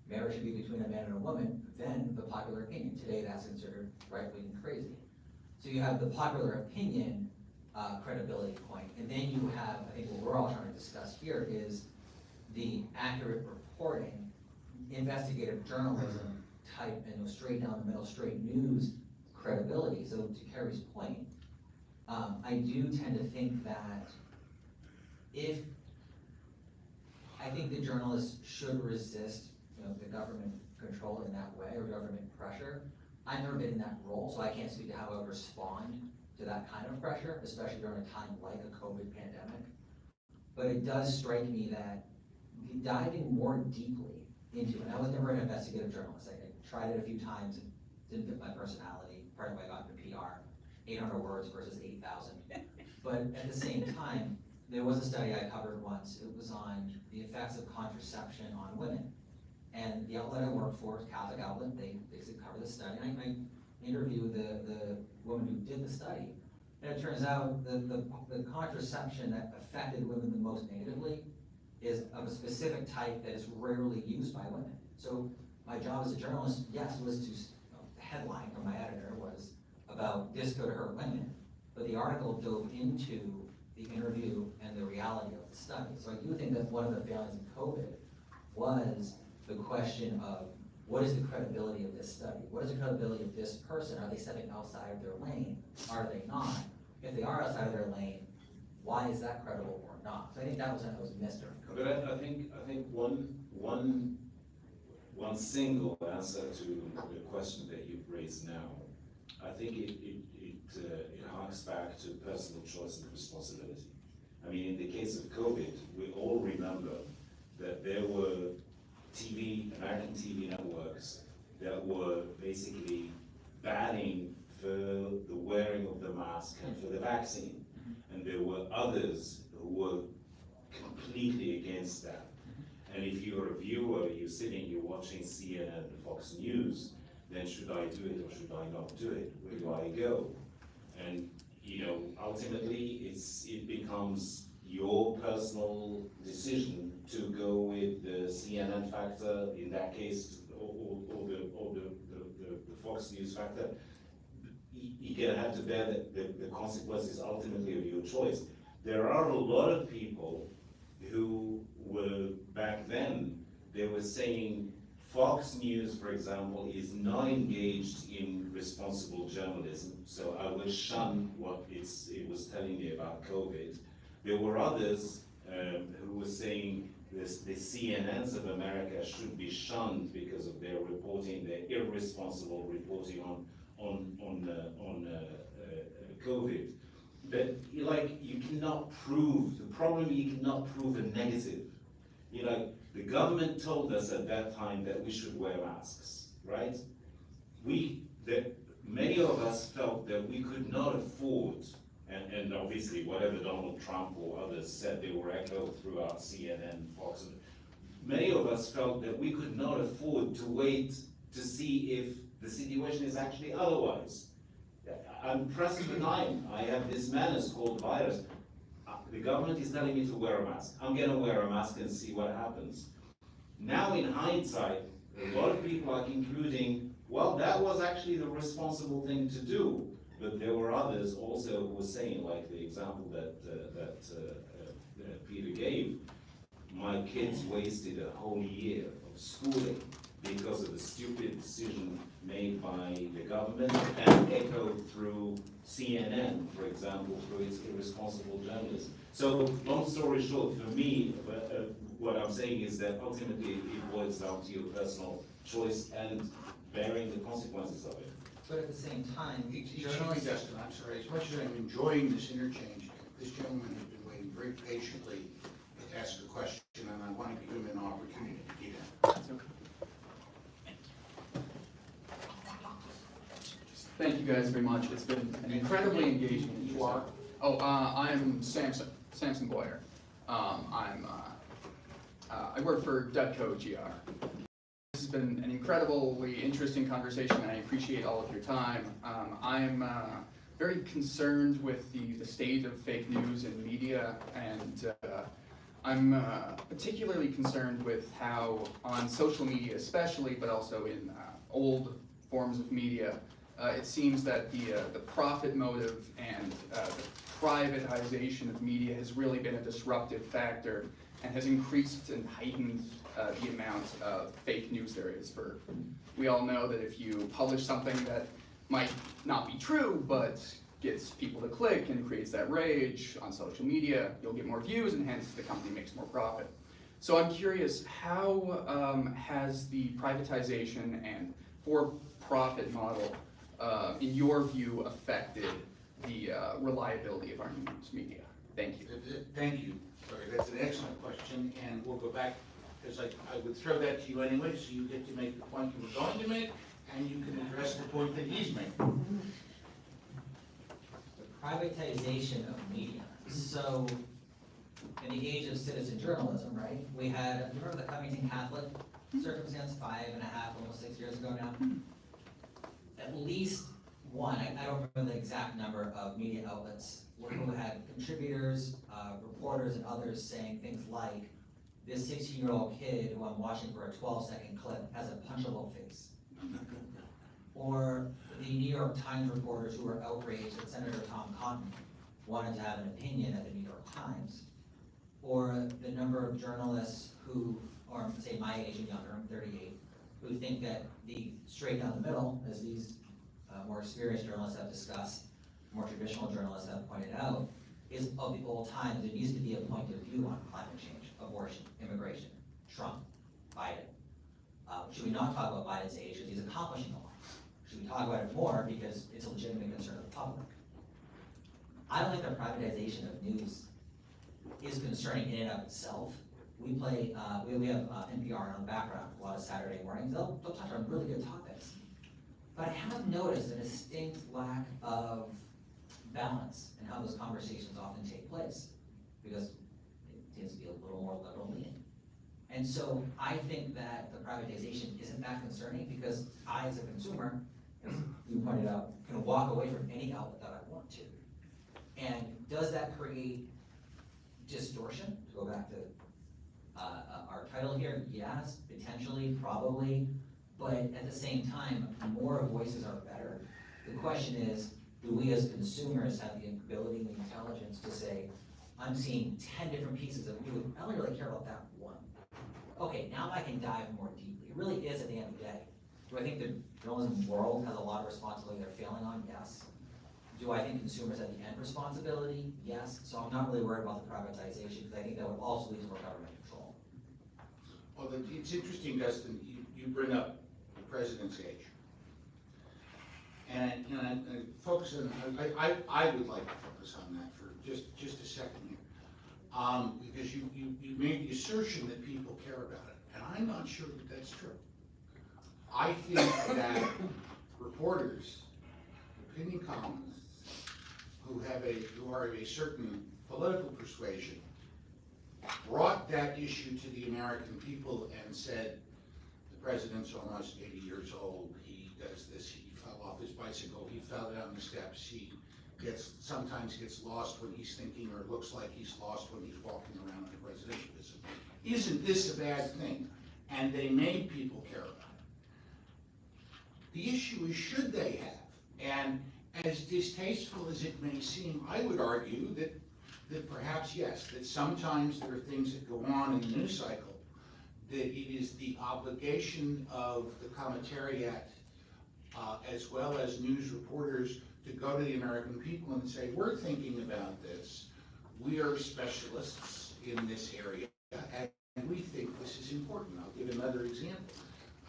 marriage should be between a man and a woman, then the popular opinion. Today, that's considered right-wing and crazy. So you have the popular opinion credibility point, and then you have, I think what we're all trying to discuss here is the accurate reporting, investigative journalism type, and straight down the middle, straight news credibility. So to Kerry's point, I do tend to think that I think the journalists should resist, the government control in that way, or government pressure. I've never been in that role, so I can't speak to how I would respond to that kind of pressure, especially during a time like a COVID pandemic. But it does strike me that diving more deeply into, and I was never an investigative journalist. I tried it a few times, and didn't fit my personality, part of why I got into PR, 800 words versus 8,000. But at the same time, there was a study I covered once. It was on the effects of contraception on women. And the outlet I worked for, Catholic outlet, they basically covered the study. And I interviewed the woman who did the study. And it turns out the contraception that affected women the most negatively is of a specific type that is rarely used by women. So my job as a journalist, yes, was to, the headline from my editor was about this could hurt women. But the article dove into the interview and the reality of the study. So I do think that one of the failings in COVID was the question of what is the credibility of this study? What is the credibility of this person? Are they stepping outside of their lane? Are they not? If they are outside of their lane, why is that credible or not? So I think that was missed during COVID. But I think one single answer to the question that you've raised now, I think it harks back to personal choice and responsibility. I mean, in the case of COVID, we all remember that there were American TV networks that were basically banning for the wearing of the mask and for the vaccine. And there were others who were completely against that. And if you're a viewer, you're sitting, you're watching CNN and Fox News, then should I do it or should I not do it? Where do I go? And ultimately it becomes your personal decision to go with the CNN factor, in that case, or the Fox News factor. You're gonna have to bear the consequences ultimately of your choice. There are a lot of people who were, back then, they were saying Fox News, for example, is not engaged in responsible journalism, so I will shun what it was telling me about COVID. There were others who were saying the CNNs of America should be shunned because of their reporting, their irresponsible reporting on COVID. But you cannot prove, the problem you cannot prove a negative. The government told us at that time that we should wear masks, right? Many of us felt that we could not afford, and obviously whatever Donald Trump or others said, they were echoed throughout CNN, Fox. Many of us felt that we could not afford to wait to see if the situation is actually otherwise. I'm pressed for time. I have this menace called virus. The government is telling me to wear a mask. I'm gonna wear a mask and see what happens. Now in hindsight, a lot of people are concluding, well, that was actually the responsible thing to do. But there were others also who were saying, like the example that Peter gave, my kids wasted a whole year of schooling because of a stupid decision made by the government and echoed through CNN, for example, through its irresponsible journalism. So, long story short, for me, what I'm saying is that ultimately it boils down to your personal choice and bearing the consequences of it. But at the same time, Generally, Dustin, I'm sorry, as much as I'm enjoying this interchange, this gentleman has been waiting very patiently to ask a question, and I want to give him an opportunity to do that. Thank you guys very much. It's been an incredibly engaging. You are? Oh, I'm Samson Boyer. I work for Dutco GR. This has been an incredibly interesting conversation, and I appreciate all of your time. I'm very concerned with the state of fake news in media, and I'm particularly concerned with how on social media especially, but also in old forms of media, it seems that the profit motive and the privatization of media has really been a disruptive factor and has increased and heightened the amount of fake news there is. We all know that if you publish something that might not be true, but gets people to click and creates that rage on social media, you'll get more views and hence the company makes more profit. So I'm curious, how has the privatization and for-profit model, in your view, affected the reliability of our news media? Thank you. Thank you. Sorry, that's an excellent question, and we'll go back, because I would throw that to you anyway, so you get to make the point you were going to make, and you can address the point that he's making. the privatization of media. So, in the age of citizen journalism, right, we had, you remember the Covington Catholic circumstance 5.5, almost 6 years ago now? At least one, I don't remember the exact number of media outlets who had contributors, reporters and others saying things like, this 16-year-old kid who I'm watching for a 12-second clip has a punchable face. Or the New York Times reporters who were outraged that Senator Tom Cotton wanted to have an opinion at the New York Times. Or the number of journalists who, or say my age and younger, I'm 38, who think that the straight down the middle, as these more experienced journalists have discussed, more traditional journalists have pointed out, is of the old times. There needs to be a point of view on climate change, abortion, immigration, Trump, Biden. Should we not talk about Biden's age because he's accomplishing a lot? Should we talk about it more because it's a legitimate concern of the public? I don't think the privatization of news is concerning in and of itself. We play, we have NPR on the background a lot of Saturday mornings. They'll touch on really good topics. But I have noticed a distinct lack of balance in how those conversations often take place, because it tends to be a little more liberal leaning. And so I think that the privatization isn't that concerning, because I, as a consumer, as you pointed out, can walk away from any outlet that I want to. And does that create distortion? To go back to our title here, yes, potentially, probably. But at the same time, more voices are better. The question is, do we as consumers have the ability and the intelligence to say, I'm seeing 10 different pieces of news, I only really care about that one. Okay, now I can dive more deeply. It really is at the end of the day. Do I think the journalism world has a lot of responsibility they're failing on? Yes. Do I think consumers have the end responsibility? Yes. So I'm not really worried about the privatization, because I think that would also lead to more government control. Well, it's interesting, Dustin, you bring up the president's age. And I focus on, I would like to focus on that for just a second here. Because you made the assertion that people care about it, and I'm not sure that that's true. I think that reporters, opinion columnists, who are of a certain political persuasion, brought that issue to the American people and said, the president's almost 80 years old, he does this, he fell off his bicycle. bicycle, he fell down the steps, he sometimes gets lost when he's thinking, or looks like he's lost when he's walking around on a presidential visit. Isn't this a bad thing? And they made people care about it. The issue is, should they have? And as distasteful as it may seem, I would argue that perhaps yes, that sometimes there are things that go on in the news cycle that it is the obligation of the commentariat as well as news reporters to go to the American people and say, we're thinking about this. We are specialists in this area, and we think this is important. I'll give another example.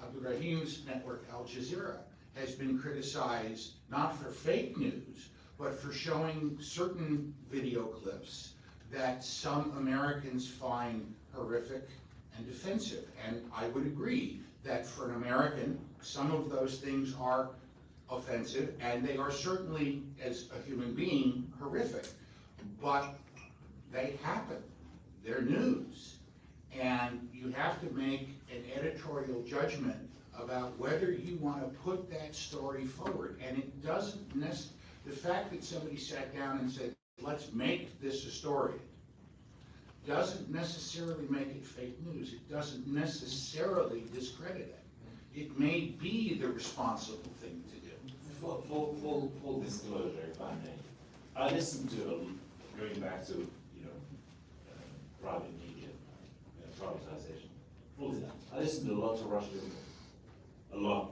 Abderrahim's network, Al Jazeera, has been criticized not for fake news, but for showing certain video clips that some Americans find horrific and offensive. And I would agree that for an American, some of those things are offensive, and they are certainly, as a human being, horrific. But they happen. They're news. And you have to make an editorial judgment about whether you want to put that story forward. And it doesn't necessarily, the fact that somebody sat down and said, let's make this a story, doesn't necessarily make it fake news. It doesn't necessarily discredit it. It may be the responsible thing to do. Full disclosure, if I may. I listened to, going back to, private media, privatization. I listened to a lot to Rush Limbaugh, a lot.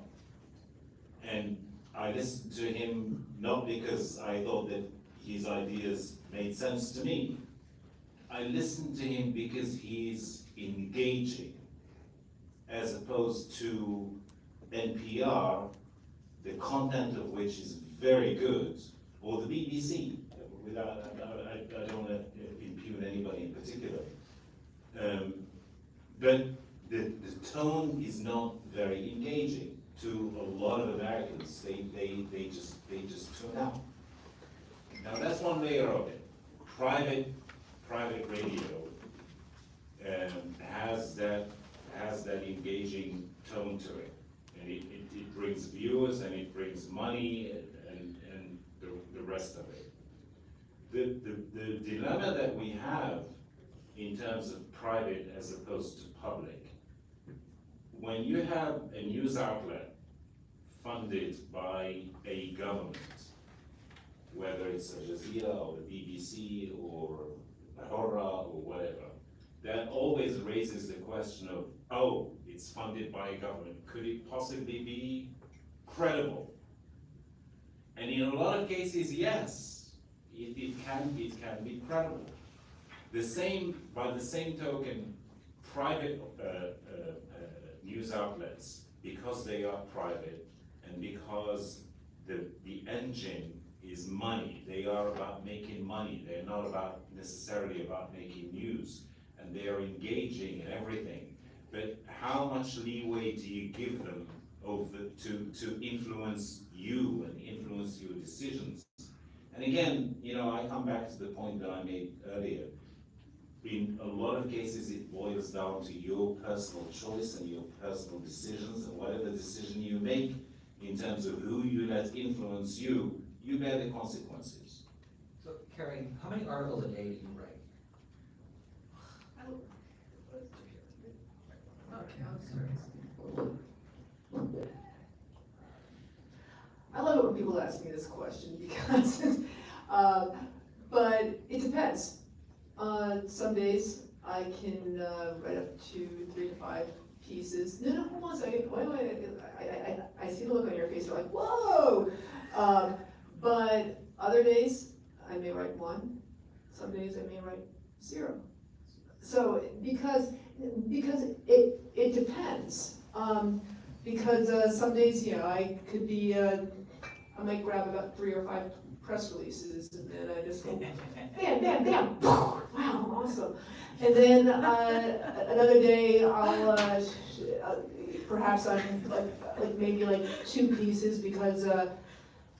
And I listened to him not because I thought that his ideas made sense to me. I listened to him because he's engaging, as opposed to NPR, the content of which is very good, or the BBC. I don't want to impugn anybody in particular. But the tone is not very engaging to a lot of Americans. They just tune out. Now that's one layer of it. Private radio has that engaging tone to it, and it brings viewers and it brings money and the rest of it. The dilemma that we have in terms of private as opposed to public, when you have a news outlet funded by a government, whether it's Al Jazeera or the BBC or Lahore or whatever, that always raises the question of, oh, it's funded by a government. Could it possibly be credible? And in a lot of cases, yes, it can be credible. By the same token, private news outlets, because they are private and because the engine is money, they are about making money. They're not necessarily about making news, and they are engaging in everything. But how much leeway do you give them to influence you and influence your decisions? And again, I come back to the point that I made earlier. In a lot of cases, it boils down to your personal choice and your personal decisions, and whatever decision you make in terms of who you let influence you, you bear the consequences. So, Kerry, how many articles a day do you write? I love it when people ask me this question because, but it depends. Some days I can write up to 3 to 5 pieces. No, hold on a second. I see the look on your face. You're like, whoa! But other days I may write 1. Some days I may write 0. So because it depends. Because some days, I could be, I might grab about 3 or 5 press releases, and then I just go, bam, wow, awesome. And then another day I'll, perhaps I'm like maybe like 2 pieces because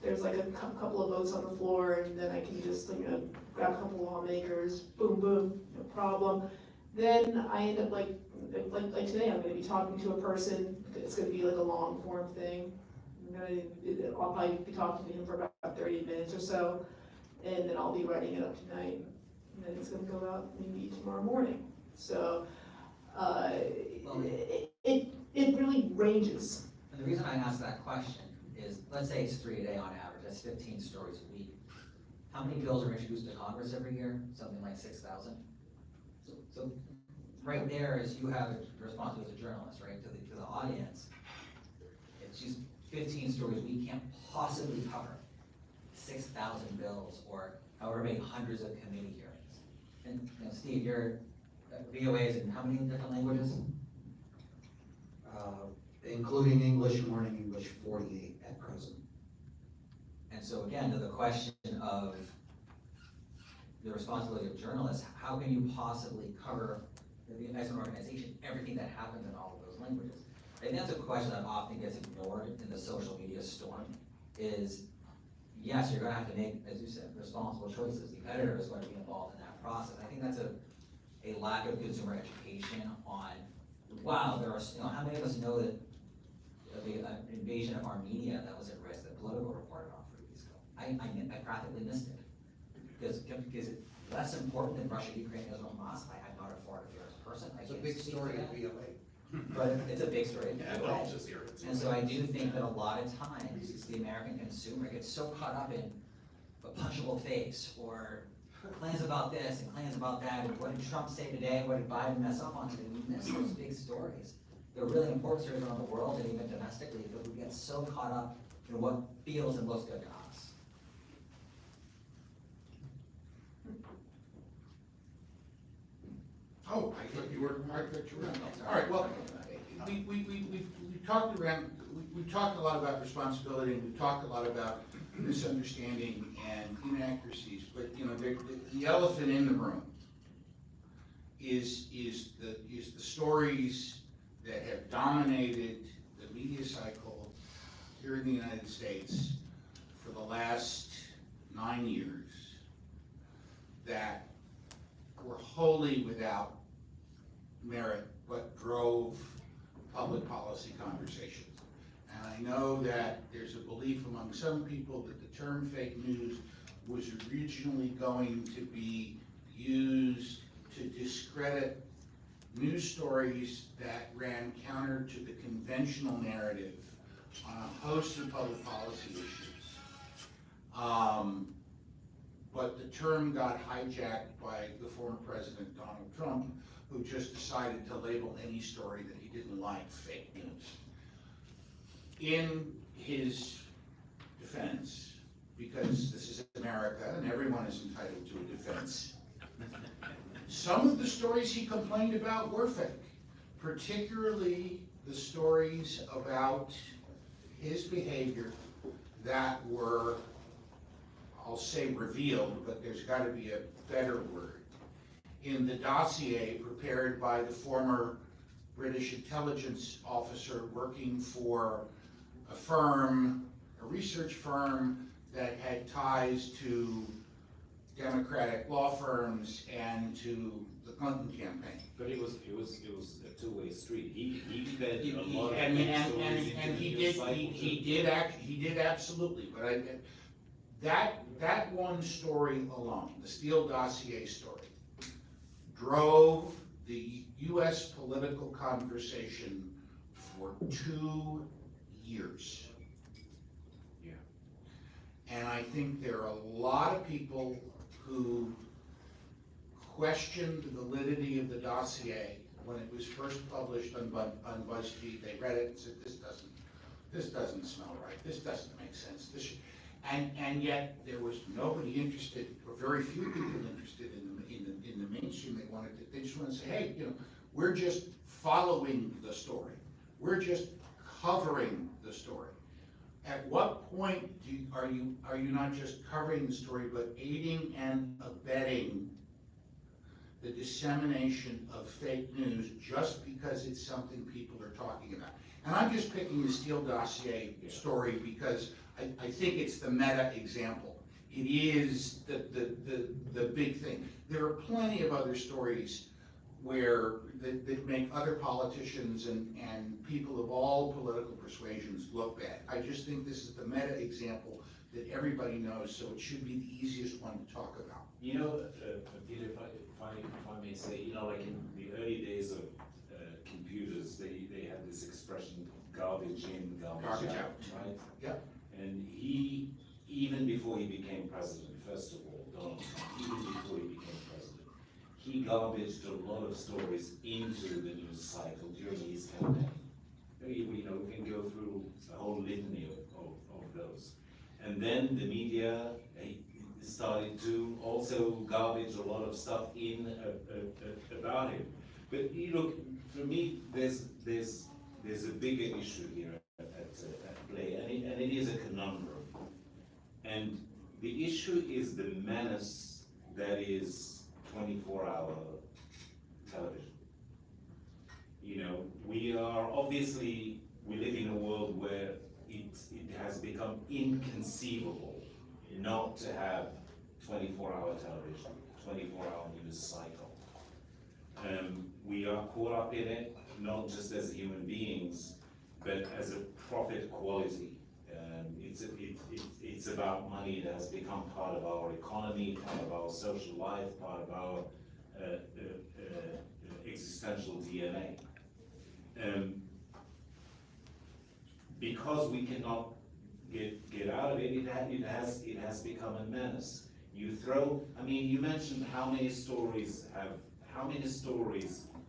there's like a couple of votes on the floor, and then I can just grab a couple of lawmakers, boom, no problem. Then I end up like today, I'm going to be talking to a person. It's going to be like a long form thing. I'll probably be talking to him for about 30 minutes or so, and then I'll be writing it up tonight, and then it's gonna go out maybe tomorrow morning. So, it really ranges. And the reason I ask that question is, let's say it's 3 a day on average, that's 15 stories a week. How many bills are introduced to Congress every year? Something like 6,000? So right there is, you have a responsibility as a journalist, right, to the audience. It's just 15 stories, we can't possibly cover 6,000 bills or however many hundreds of committee hearings. And, you know, Steve, you're VOAs in how many different languages? Including English and learning English, 48 at present. And so again, to the question of the responsibility of journalists, how can you possibly cover, as an organization, everything that happens in all of those languages? And that's a question that often gets ignored in the social media storm, is yes, you're gonna have to make, as you said, responsible choices. The editor is going to be involved in that process. I think that's a lack of consumer education on, wow, there are, you know, how many of us know that the invasion of Armenia that was at risk, that Politico reported on 3 weeks ago? I practically missed it. Because it's less important than Russia, Ukraine, Israel, Hamas. I'm not a foreign affairs person. It's a big story at VOA. But it's a big story. Yeah, but I'll just hear it. And so I do think that a lot of times, the American consumer gets so caught up in a punchable face, or claims about this and claims about that, and what did Trump say today, what did Biden mess up on today? We miss those big stories. They're really important stories around the world and even domestically, but we get so caught up in what feels and looks good to us. Oh, I thought you were. All right, well, we talked around, we talked a lot about responsibility, and we talked a lot about misunderstanding and inaccuracies, but, you know, the elephant in the room is the stories that have dominated the media cycle here in the United States for the last 9 years, that were wholly without merit, but drove public policy conversations. And I know that there's a belief among some people that the term fake news was originally going to be used to discredit news stories that ran counter to the conventional narrative on a host of public policy issues. But the term got hijacked by the former president, Donald Trump, who just decided to label any story that he didn't like fake news. In his defense, because this is America and everyone is entitled to a defense, some of the stories he complained about were fake, particularly the stories about his behavior that were, I'll say revealed, but there's got to be a better word, in the dossier prepared by the former British intelligence officer working for a firm, a research firm that had ties to Democratic law firms and to the Clinton campaign. But it was a two-way street. He fed He- a he- lot of and- fake and- stories and- into and the he news did, cycle. he did absolutely, but that one story alone, the Steele dossier story, drove the US political conversation for 2 years. Yeah. And I think there are a lot of people who questioned the validity of the dossier when it was first published on BuzzFeed. They read it and said, this doesn't smell right, this doesn't make sense, and yet there was nobody interested, or very few people interested in the mainstream. They just wanted to say, hey, you know, we're just following the story, we're just covering the story. At what point are you not just covering the story, but aiding and abetting the dissemination of fake news just because it's something people are talking about? And I'm just picking the Steele dossier story because I think it's the meta example. It is the big thing. There are plenty of other stories that make other politicians and people of all political persuasions look bad. I just think this is the meta example that everybody knows, so it should be the easiest one to talk about. You know, Peter, if I may say, you know, like in the early days of computers, they had this expression, garbage in, garbage out, right? Yep. And he, even before he became president, first of all, Donald Trump, even before he became president, he garbaged a lot of stories into the news cycle during his campaign. You know, we can go through a whole litany of those. And then the media started to also garbage a lot of stuff in about him. But you look, for me, there's a bigger issue here at play, and it is a conundrum. And the issue is the menace that is 24-hour television. You know, we live in a world where it has become inconceivable not to have 24-hour television, 24-hour news cycle. We are caught up in it, not just as human beings, but as a profit quality. It's about money. It has become part of our economy, part of our social life, part of our existential DNA. Because we cannot get out of it, it has become a menace. You mentioned how many stories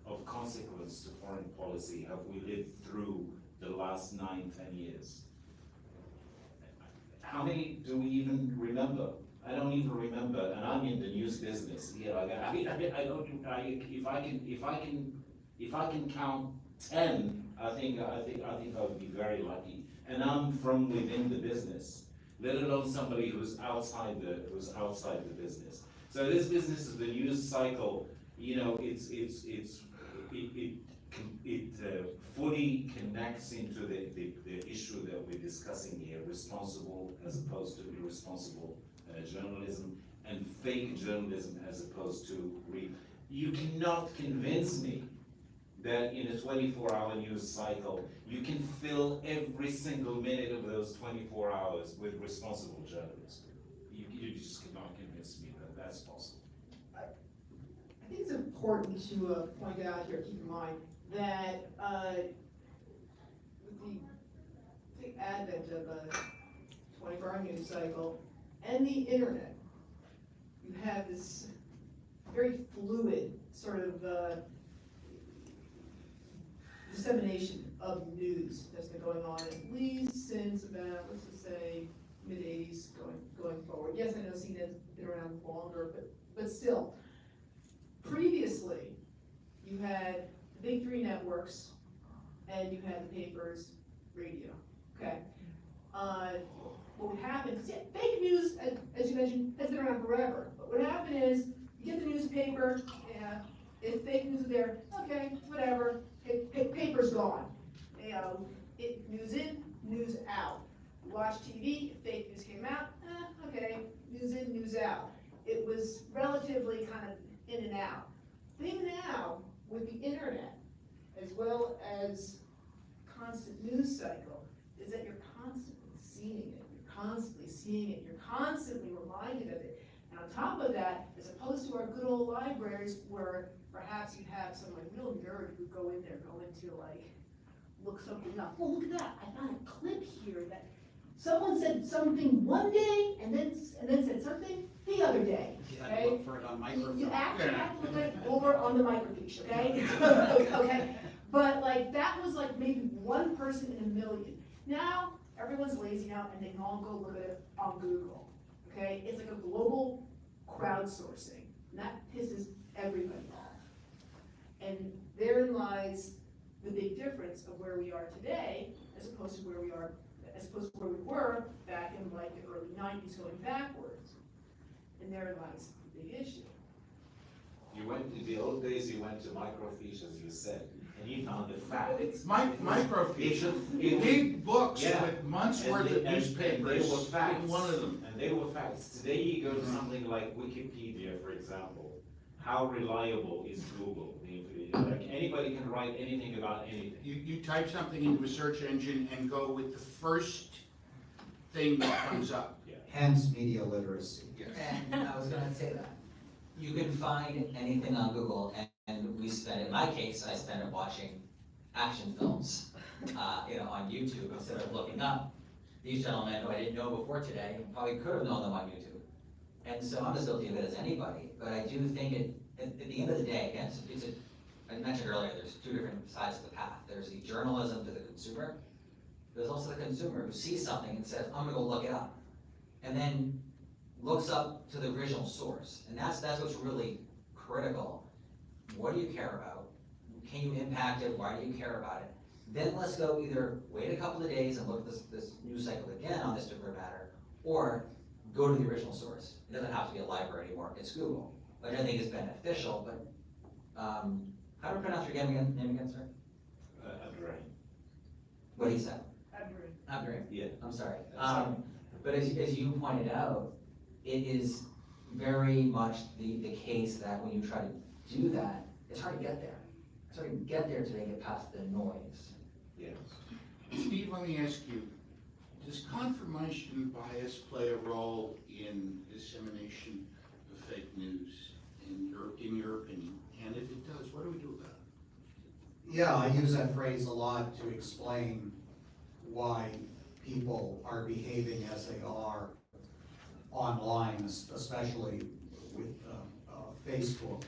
of consequence to foreign policy have we lived through the last 9-10 years? How many do we even remember? I don't even remember, and I'm in the news business. You know, if I can count 10, I think I would be very lucky. And I'm from within the business, let alone somebody who's outside the business. So this business is the news cycle. You know, it fully connects into the issue that we're discussing here: responsible as opposed to irresponsible journalism, and fake journalism as opposed to real. You cannot convince me that in a 24-hour news cycle, you can fill every single minute of those 24 hours with responsible journalism. You just cannot convince me that that's possible. I think it's important to point out here, keep in mind, that with the advent of a 24-hour news cycle and the internet, you have this very fluid sort of dissemination of news that's been going on at least since about, let's just say, mid-80s going forward. Yes, I know CNET's been around longer, but still. Previously, you had the big three networks, and you had the papers, radio, okay? What would happen, because fake news, as you mentioned, has been around forever. But what happened is, you get the newspaper, yeah, if fake news is there, okay, whatever, paper's gone. You know, news in, news out. You watch TV, if fake news came out, okay, news in, news out. It was relatively kind of in and out. The thing now, with the internet, as well as constant news cycle, is that you're constantly seeing it. You're constantly seeing it. You're constantly reminded of it. And on top of that, as opposed to our good old libraries where perhaps you'd have some like real nerd who'd go into like, look something up. Oh, look at that, I found a clip here that someone said something one day and then said something the other day. You had to look for it on microfilm. You actually have to look at it over on the microfiche, okay? Okay, but like that was like maybe one person in a million. Now, everyone's lazy now and they can all go look at it on Google, okay? It's like a global crowdsourcing, and that pisses everybody off. And therein lies the big difference of where we are today as opposed to where we were back in like the early 90s going backwards. And therein lies the big issue. You went in the old days. You went to microfiche, as you said, and you found a fact. It's microfiche, big books with months worth of newspapers, they were facts. in one of them. And they were facts. Today you go to something like Wikipedia, for example. how reliable is Google? Like, anybody can write anything about anything. You type something into a search engine and go with the first thing that comes up. Hence media literacy. And I was gonna say that. You can find anything on Google, and we spend, in my case, I spend it watching action films, on YouTube instead of looking up these gentlemen who I didn't know before today, probably could have known them on YouTube. And so I'm as guilty of it as anybody, but I do think at the end of the day, again, I mentioned earlier, there's two different sides of the path. There's the journalism to the consumer. There's also the consumer who sees something and says, I'm gonna go look it up. And then looks up to the original source. And that's what's really critical. What do you care about? Can you impact it? Why do you care about it? Then let's go either wait a couple of days and look at this news cycle again on this particular matter, or go to the original source. It doesn't have to be a library anymore, it's Google. Which I think is beneficial, but how do I pronounce your name again, sir? Abderrahim. What he said? Abderrahim. Yeah. I'm sorry. But as you pointed out, it is very much the case that when you try to do that, it's hard to get there. It's hard to get there today, get past the noise. Yes. Steve, let me ask you, does confirmation bias play a role in dissemination of fake news, in your opinion? And if it does, what do we do about it? Yeah, I use that phrase a lot to explain why people are behaving as they are online, especially with Facebook.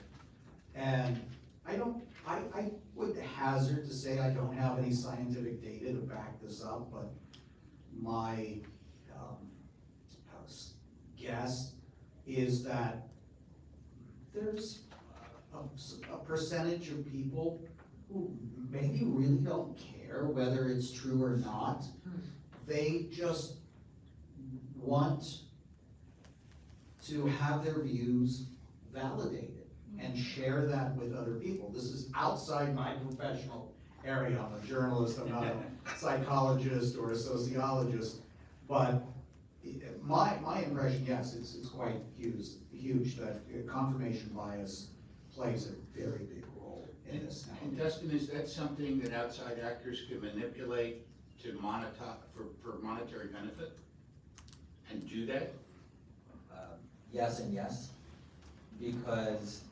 And I would hazard to say I don't have any scientific data to back this up, but my guess is that there's a percentage of people who maybe really don't care whether it's true or not. They just want to have their views validated and share that with other people. This is outside my professional area. I'm a journalist, I'm not a psychologist or a sociologist, but my impression, yes, it's quite huge that confirmation bias plays a very big role in this now. And Dustin, is that something that outside actors can manipulate to for monetary benefit? And do that? Yes and yes, because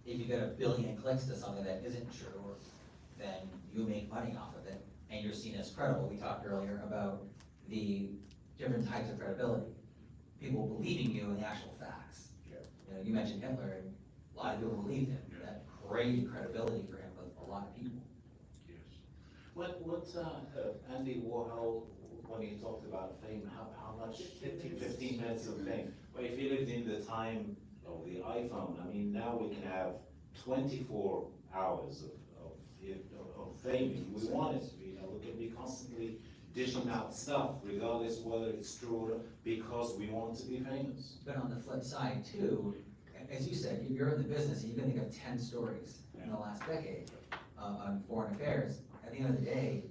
if you get 1 billion clicks to something that isn't true, then you make money off of it, and you're seen as credible. We talked earlier about the different types of credibility. People believing you in the actual facts. Yeah. You mentioned Hitler, and a lot of people believed him. Yeah. That created credibility for him with a lot of people. Yes. What's Andy Warhol, when he talked about fame, how much? 15 minutes of fame. But if he lived in the time of the iPhone, I mean, now we can have 24 hours of fame if we wanted to. We can be constantly dishing out stuff, regardless whether it's true or not, because we want to be famous. But on the flip side too, as you said, you're in the business and you can think of 10 stories in the last decade on foreign affairs. At the end of the day,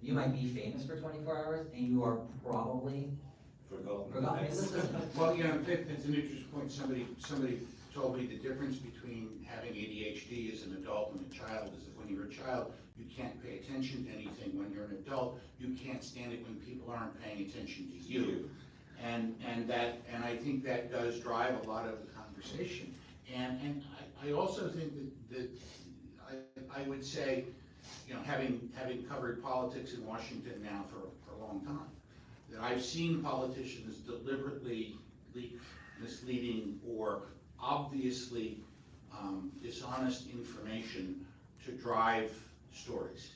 you might be famous for 24 hours and you are probably forgotten. Well, that's an interesting point. Somebody told me the difference between having ADHD as an adult and a child is that when you're a child, you can't pay attention to anything. When you're an adult, you can't stand it when people aren't paying attention to you. And I think that does drive a lot of the conversation. And I also think that I would say, having covered politics in Washington now for a long time, that I've seen politicians deliberately leak misleading or obviously dishonest information to drive stories.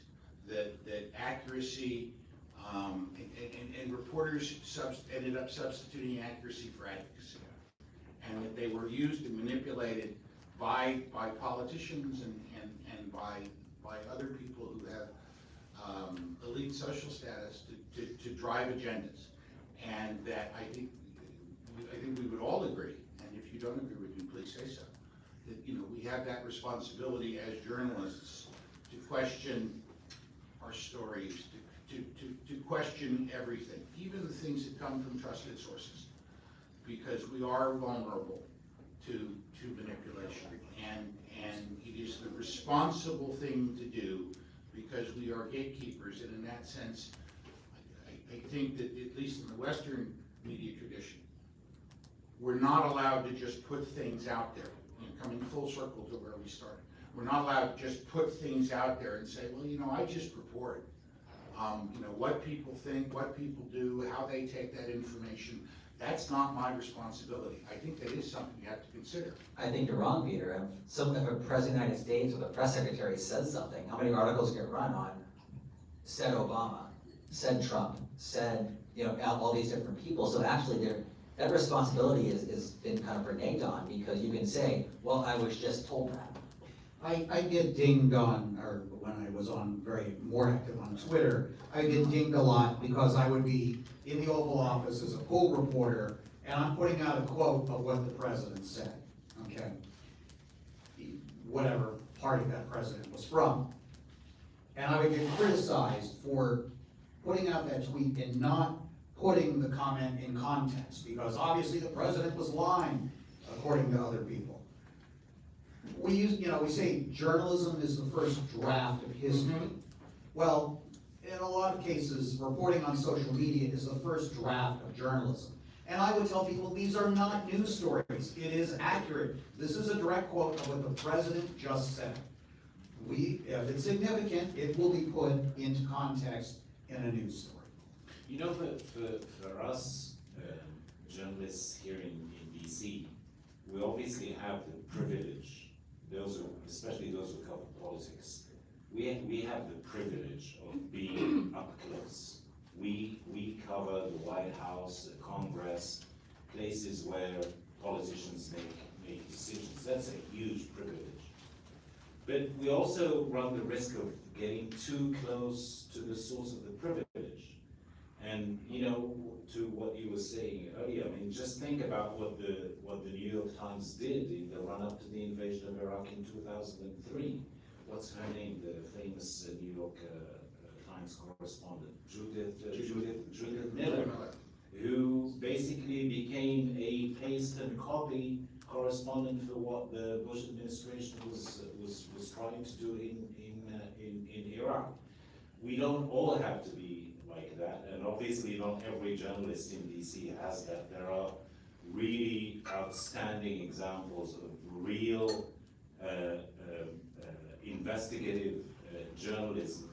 That accuracy and reporters ended up substituting accuracy for advocacy, and that they were used and manipulated by politicians and by other people who have elite social status to drive agendas. And that I think we would all agree, and if you don't agree with me, please say so, that we have that responsibility as journalists to question our stories, to question everything, even the things that come from trusted sources, because we are vulnerable to manipulation. And it is the responsible thing to do because we are gatekeepers, and in that sense, I think that at least in the Western media tradition, we're not allowed to just put things out there, coming full circle to where we started. We're not allowed to just put things out there and say, well, I just report. What people think, what people do, how they take that information, that's not my responsibility. I think that is something you have to consider. I think you're wrong, Peter. If a president of the United States or the press secretary says something, how many articles get run on, said Obama, said Trump, said, all these different people. So actually that responsibility is been kind of reneged on, because you can say, well, I was just told that. I get dinged on, or when I was more active on Twitter, I get dinged a lot because I would be in the Oval Office as a poll reporter, and I'm putting out a quote of what the president said, okay? Whatever party that president was from. And I would get criticized for putting out that tweet and not putting the comment in context, because obviously the president was lying, according to other people. We say journalism is the first draft of history. Well, in a lot of cases, reporting on social media is the first draft of journalism. And I would tell people, these are not news stories. It is accurate. This is a direct quote of what the president just said. If it's significant, it will be put into context in a news story. For us, journalists here in DC, we obviously have the privilege, especially those who cover politics, we have the privilege of being up close. We cover the White House, the Congress, places where politicians make decisions. That's a huge privilege. But we also run the risk of getting too close to the source of the privilege. And to what you were saying earlier, just think about what the New York Times did in the run-up to the invasion of Iraq in 2003. What's her name? The famous New York Times correspondent, Judith Miller, who basically became a paste and copy correspondent for what the Bush administration was trying to do in Iraq. We don't all have to be like that, and obviously not every journalist in DC has that. There are really outstanding examples of real investigative journalism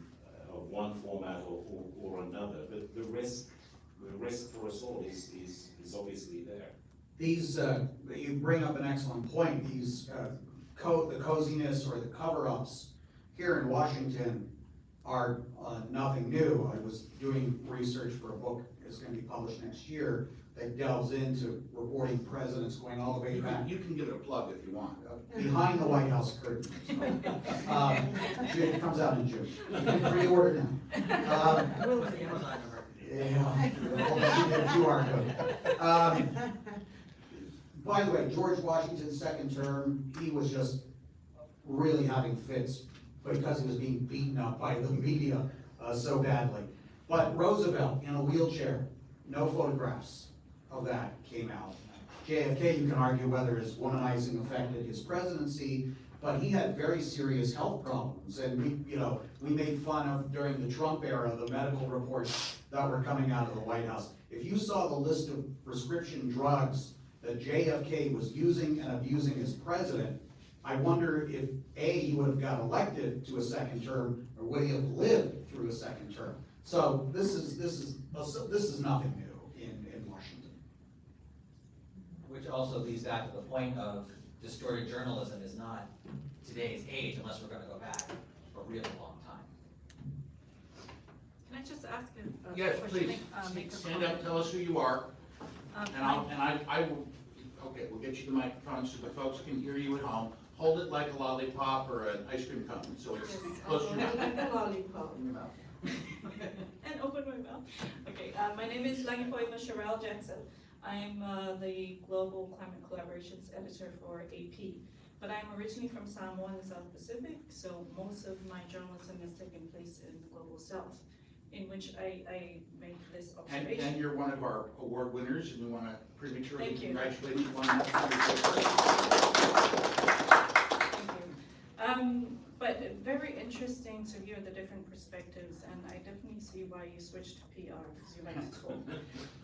of one format or another, but the risk for us all is obviously there. These, you bring up an excellent point, these, the coziness or the cover-ups here in Washington are nothing new. I was doing research for a book that's going to be published next year that delves into reporting presidents going all the way back. You can give it a plug if you want. Behind the White House curtain. It comes out in June. You can pre-order now. Yeah, QR code. By the way, George Washington's second term, he was just really having fits because he was being beaten up by the media so badly. But Roosevelt in a wheelchair, no photographs of that came out. JFK, you can argue whether his womanizing affected his presidency, but he had very serious health problems. And we made fun of, during the Trump era, the medical reports that were coming out of the White House. If you saw the list of prescription drugs that JFK was using and abusing as president, I wonder if A, he would have got elected to a second term, or would he have lived through a second term? So this is nothing new in Washington. Which also leads back to the point of distorted journalism is not today's age unless we're gonna go back a really long time. Can I just ask a Yes, question? please, stand up, tell us who you are, and I will, okay, we'll get you the microphone so the folks can hear you at home. Hold it like a lollipop or an ice cream cone, so it's close to your mouth. Like a lollipop. And open my mouth. Okay, my name is Langipoima Sherelle Jackson. I'm the Global Climate Collaborations Editor for AP. But I'm originally from Samoa in the South Pacific, so most of my journalism has taken place in the Global South. in which I make this And observation. you're one of our award winners, and we want to prematurely Thank you. congratulate you on that. Thank you. But very interesting to hear the different perspectives, and I definitely see why you switched to PR, because you like to talk.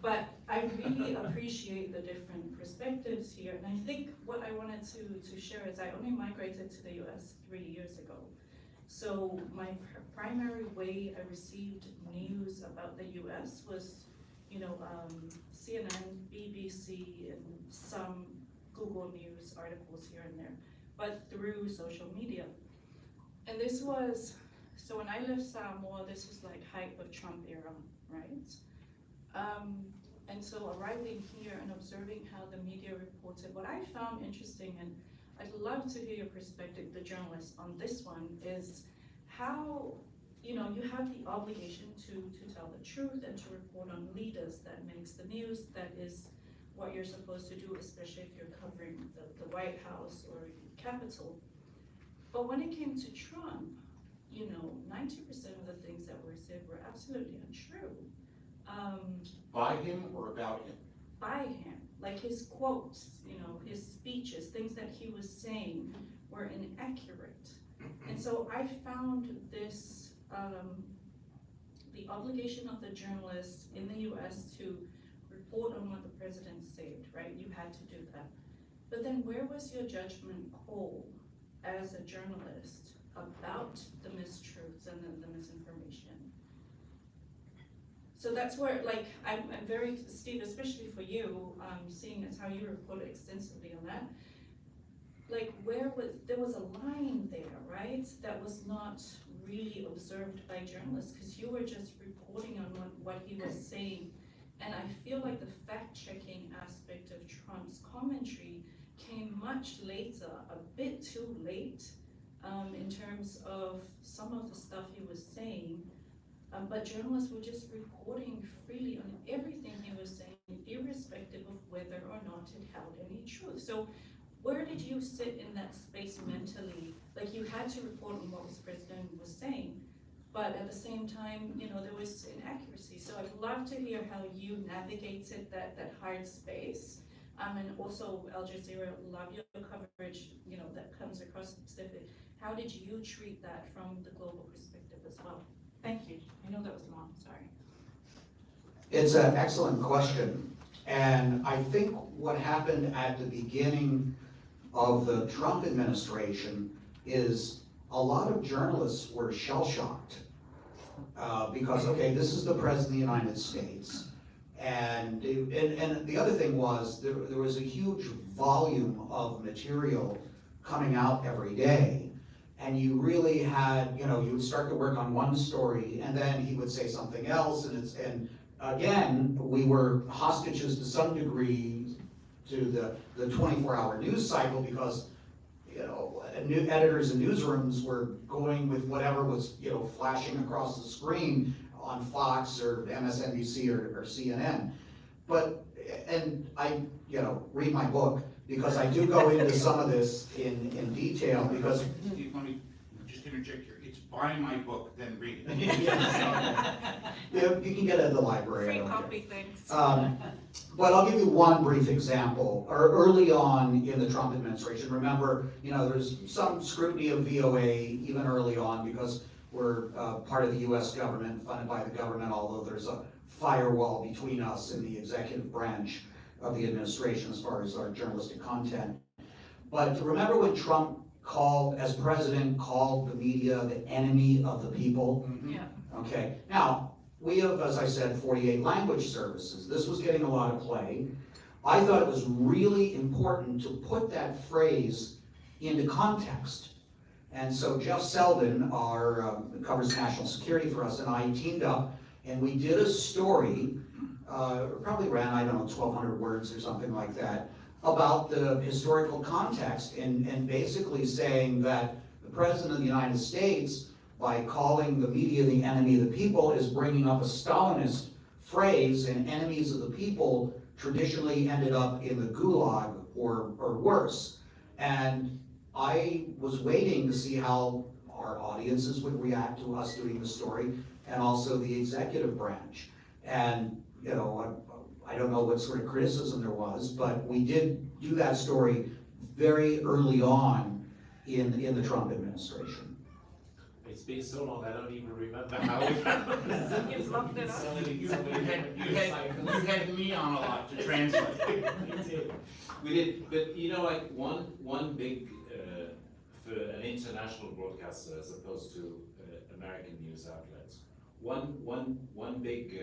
But I really appreciate the different perspectives here, and I think what I wanted to share is I only migrated to the US 3 years ago. So my primary way I received news about the US was, CNN, BBC, and some Google News articles here and there, but through social media. And this was, so when I left Samoa, this was like height of Trump era, right? And so arriving here and observing how the media reported, what I found interesting, and I'd love to hear your perspective, the journalist, on this one, is how, you have the obligation to tell the truth and to report on leaders. That makes the news, that is what you're supposed to do, especially if you're covering the White House or Capitol. But when it came to Trump, 90% of the things that were said were absolutely untrue. By him or about him? By him, like his quotes, his speeches, things that he was saying were inaccurate. And so I found this, the obligation of the journalists in the US to report on what the president said, right? You had to do that. But then where was your judgment call as a journalist about the mistruths and the misinformation? So that's where, I'm very, Steve, especially for you, seeing as how you reported extensively on that, there was a line there, right? That was not really observed by journalists, because you were just reporting on what he was saying. And I feel like the fact-checking aspect of Trump's commentary came much later, a bit too late, in terms of some of the stuff he was saying. But journalists were just reporting freely on everything he was saying, irrespective of whether or not it held any truth. So where did you sit in that space mentally? Like, you had to report on what the president was saying, but at the same time, there was inaccuracy. So I'd love to hear how you navigated that hard space. And also, Al Jazeera, love your coverage, that comes across the Pacific. How did you treat that from the global perspective as well? Thank you. I know that was long, sorry. It's an excellent question. And I think what happened at the beginning of the Trump administration is a lot of journalists were shell-shocked because, okay, this is the President of the United States. And the other thing was there was a huge volume of material coming out every day. And you really had, you would start to work on one story and then he would say something else. And again, we were hostages to some degree to the 24-hour news cycle because, new editors in newsrooms were going with whatever was, flashing across the screen on Fox or MSNBC or CNN. But, and I, read my book because I do go into some of this in detail because. Steve, let me just interject here. It's buy my book, then read it. Yeah, you can get it at the library. Free copy, thanks. But I'll give you one brief example. Early on in the Trump administration, remember, there's some scrutiny of VOA even early on because we're part of the US government, funded by the government, although there's a firewall between us and the executive branch of the administration as far as our journalistic content. But remember when Trump as president, called the media the enemy of the people? Yeah. Okay, now, we have, as I said, 48 language services. This was getting a lot of play. I thought it was really important to put that phrase into context. And so Jeff Selden, covers national security for us, and I teamed up, and we did a story, probably ran, 1,200 words or something like that, about the historical context, and basically saying that the President of the United States, by calling the media the enemy of the people, is bringing up a Stalinist phrase, and enemies of the people traditionally ended up in the gulag or worse. And I was waiting to see how our audiences would react to us doing the story. and also the executive branch. And, you know, I don't know what sort of criticism there was, but we did do that story very early on in the Trump administration. It's been so long, I don't even remember how we. You've locked it up. You had me on a lot to translate. We did, but you know, like one big, for an international broadcaster as opposed to American news outlets, one big,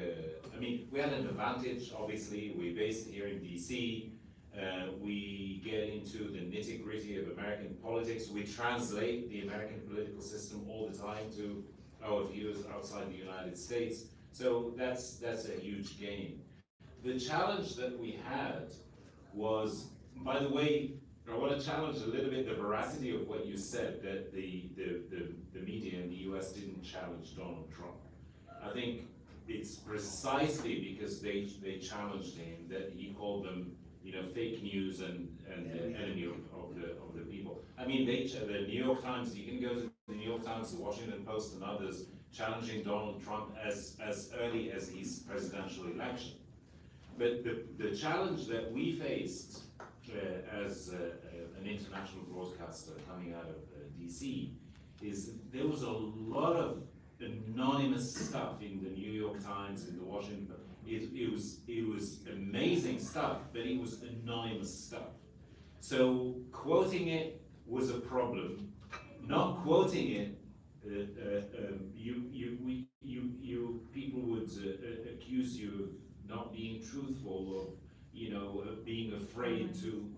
I mean, we had an advantage, obviously, we're based here in DC, we get into the nitty gritty of American politics, we translate the American political system all the time to our viewers outside the United States, so that's a huge gain. The challenge that we had was, by the way, I want to challenge a little bit the veracity of what you said, that the media in the US didn't challenge Donald Trump. I think it's precisely because they challenged him that he called them, you know, fake news and the enemy of the people. I mean, the New York Times, you can go to the New York Times, the Washington Post and others challenging Donald Trump as early as his presidential election. But the challenge that we faced as an international broadcaster coming out of DC is there was a lot of anonymous stuff in the New York Times, in the Washington Post. It was amazing stuff, but it was anonymous stuff. So quoting it was a problem. Not quoting it, people would accuse you of not being truthful, or you know, being afraid to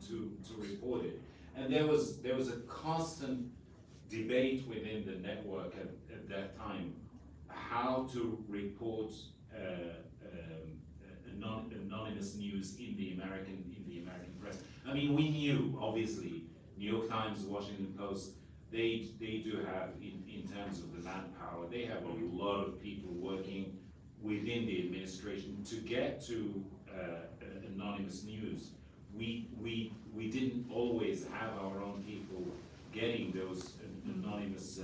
report it. And there was a constant debate within the network at that time how to report anonymous news in the American press. I mean, we knew, obviously, New York Times, Washington Post, they do have, in terms of the manpower, they have a lot of people working within the administration to get to anonymous news. We didn't always have our own people getting those anonymous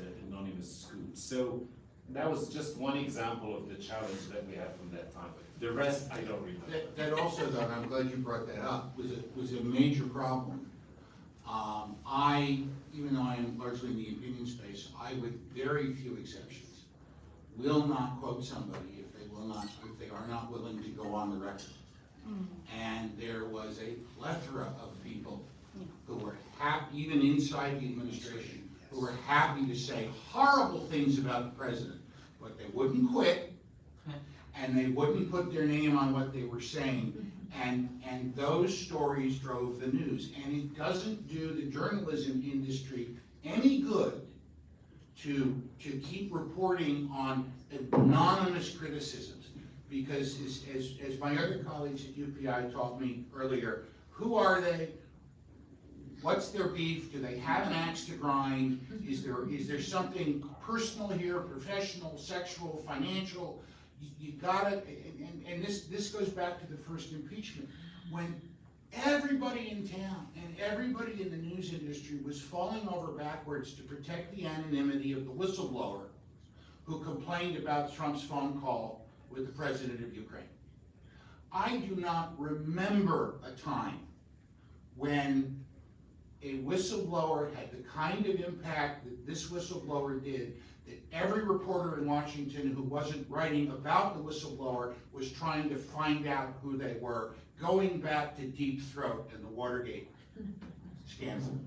scoops. So that was just one example of the challenge that we had from that time. The rest, I don't remember. That also, though, and I'm glad you brought that up, was a major problem. Even though I am largely in the opinion space, I, with very few exceptions, will not quote somebody if they are not willing to go on the record. And there was a plethora of people who were happy, even inside the administration, who were happy to say horrible things about the president, but they wouldn't quit, and they wouldn't put their name on what they were saying, and those stories drove the news. And it doesn't do the journalism industry any good to keep reporting on anonymous criticisms, because as my other colleagues at UPI taught me earlier, who are they? What's their beef? Do they have an axe to grind? Is there something personal here, professional, sexual, financial? You gotta, and this goes back to the first impeachment, when everybody in town and everybody in the news industry was falling over backwards to protect the anonymity of the whistleblower who complained about Trump's phone call with the president of Ukraine. I do not remember a time when a whistleblower had the kind of impact that this whistleblower did, that every reporter in Washington who wasn't writing about the whistleblower was trying to find out who they were, going back to Deep Throat and the Watergate scandal.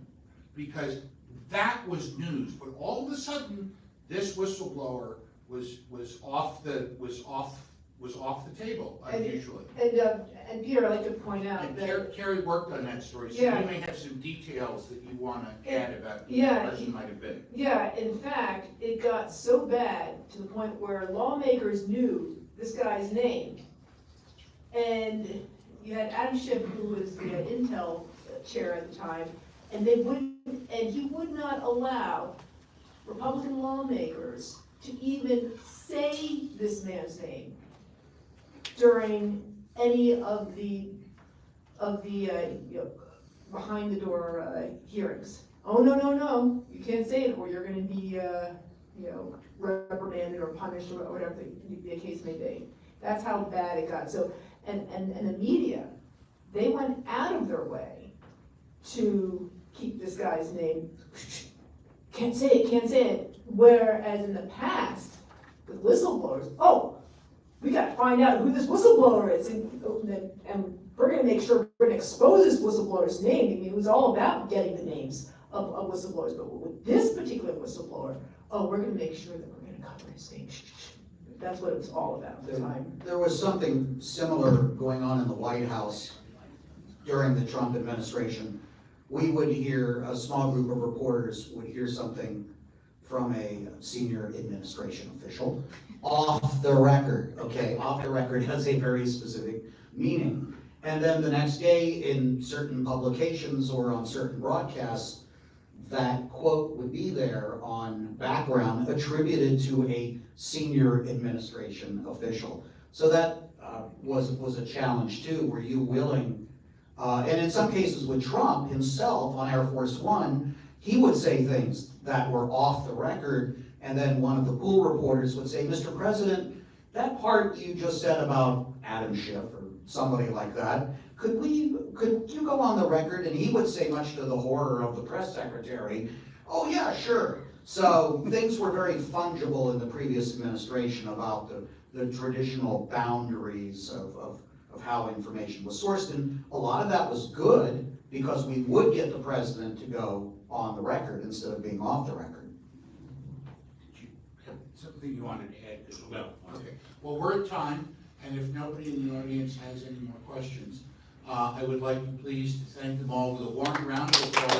Because that was news, but all of a sudden, this whistleblower was off the table, unusually. And Peter, I'd like to point out And that. Kerry worked on that story, so Yeah. you may have some details that you want to add about who Yeah, the person might have been. Yeah, in fact, it got so bad to the point where lawmakers knew this guy's name. And you had Adam Schiff, who was the Intel chair at the time, and he would not allow Republican lawmakers to even say this man's name during any of the behind the door hearings. Oh, no, you can't say it, or you're gonna be reprimanded or punished or whatever the case may be. That's how bad it got. So, and the media, they went out of their way to keep this guy's name, can't say it. Whereas in the past, with whistleblowers, oh, we gotta find out who this whistleblower is, and we're gonna make sure we're gonna expose this whistleblower's name. I mean, it was all about getting the names of whistleblowers, but with this particular whistleblower, oh, we're gonna make sure that we're gonna cover his name. That's what it was all about at the time. There was something similar going on in the White House during the Trump administration. We would hear, a small group of reporters would hear something from a senior administration official off the record, okay? Off the record has a very specific meaning. And then the next day in certain publications or on certain broadcasts, that quote would be there on background attributed to a senior administration official. So that was a challenge too. Were you willing, and in some cases with Trump himself on Air Force One, he would say things that were off the record, and then one of the pool reporters would say, Mr. President, that part you just said about Adam Schiff or somebody like that, could you go on the record? And he would say, much to the horror of the press secretary, oh yeah, sure. So things were very fungible in the previous administration about the traditional boundaries of how information was sourced. And a lot of that was good because we would get the president to go on the record instead of being off the record. Did you have something you wanted to add to it? No. Okay, well, we're at time, and if nobody in the audience has any more questions, I would like you please to thank them all with a warm round of applause.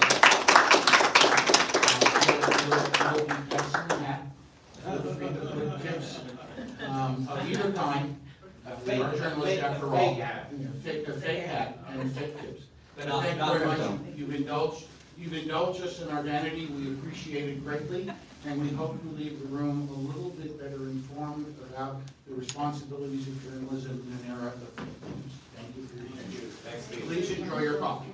You'll be excellent at with tips of either kind. We are journalists after all. A fake hat and fake tips. But Thank you not very for much. them. You've indulged us in our vanity. We appreciate it greatly, and we hope you leave the room a little bit better informed about the responsibilities of journalism in an era of fake news. Thank you for your attention. Thanks, Steve. Please enjoy your coffee.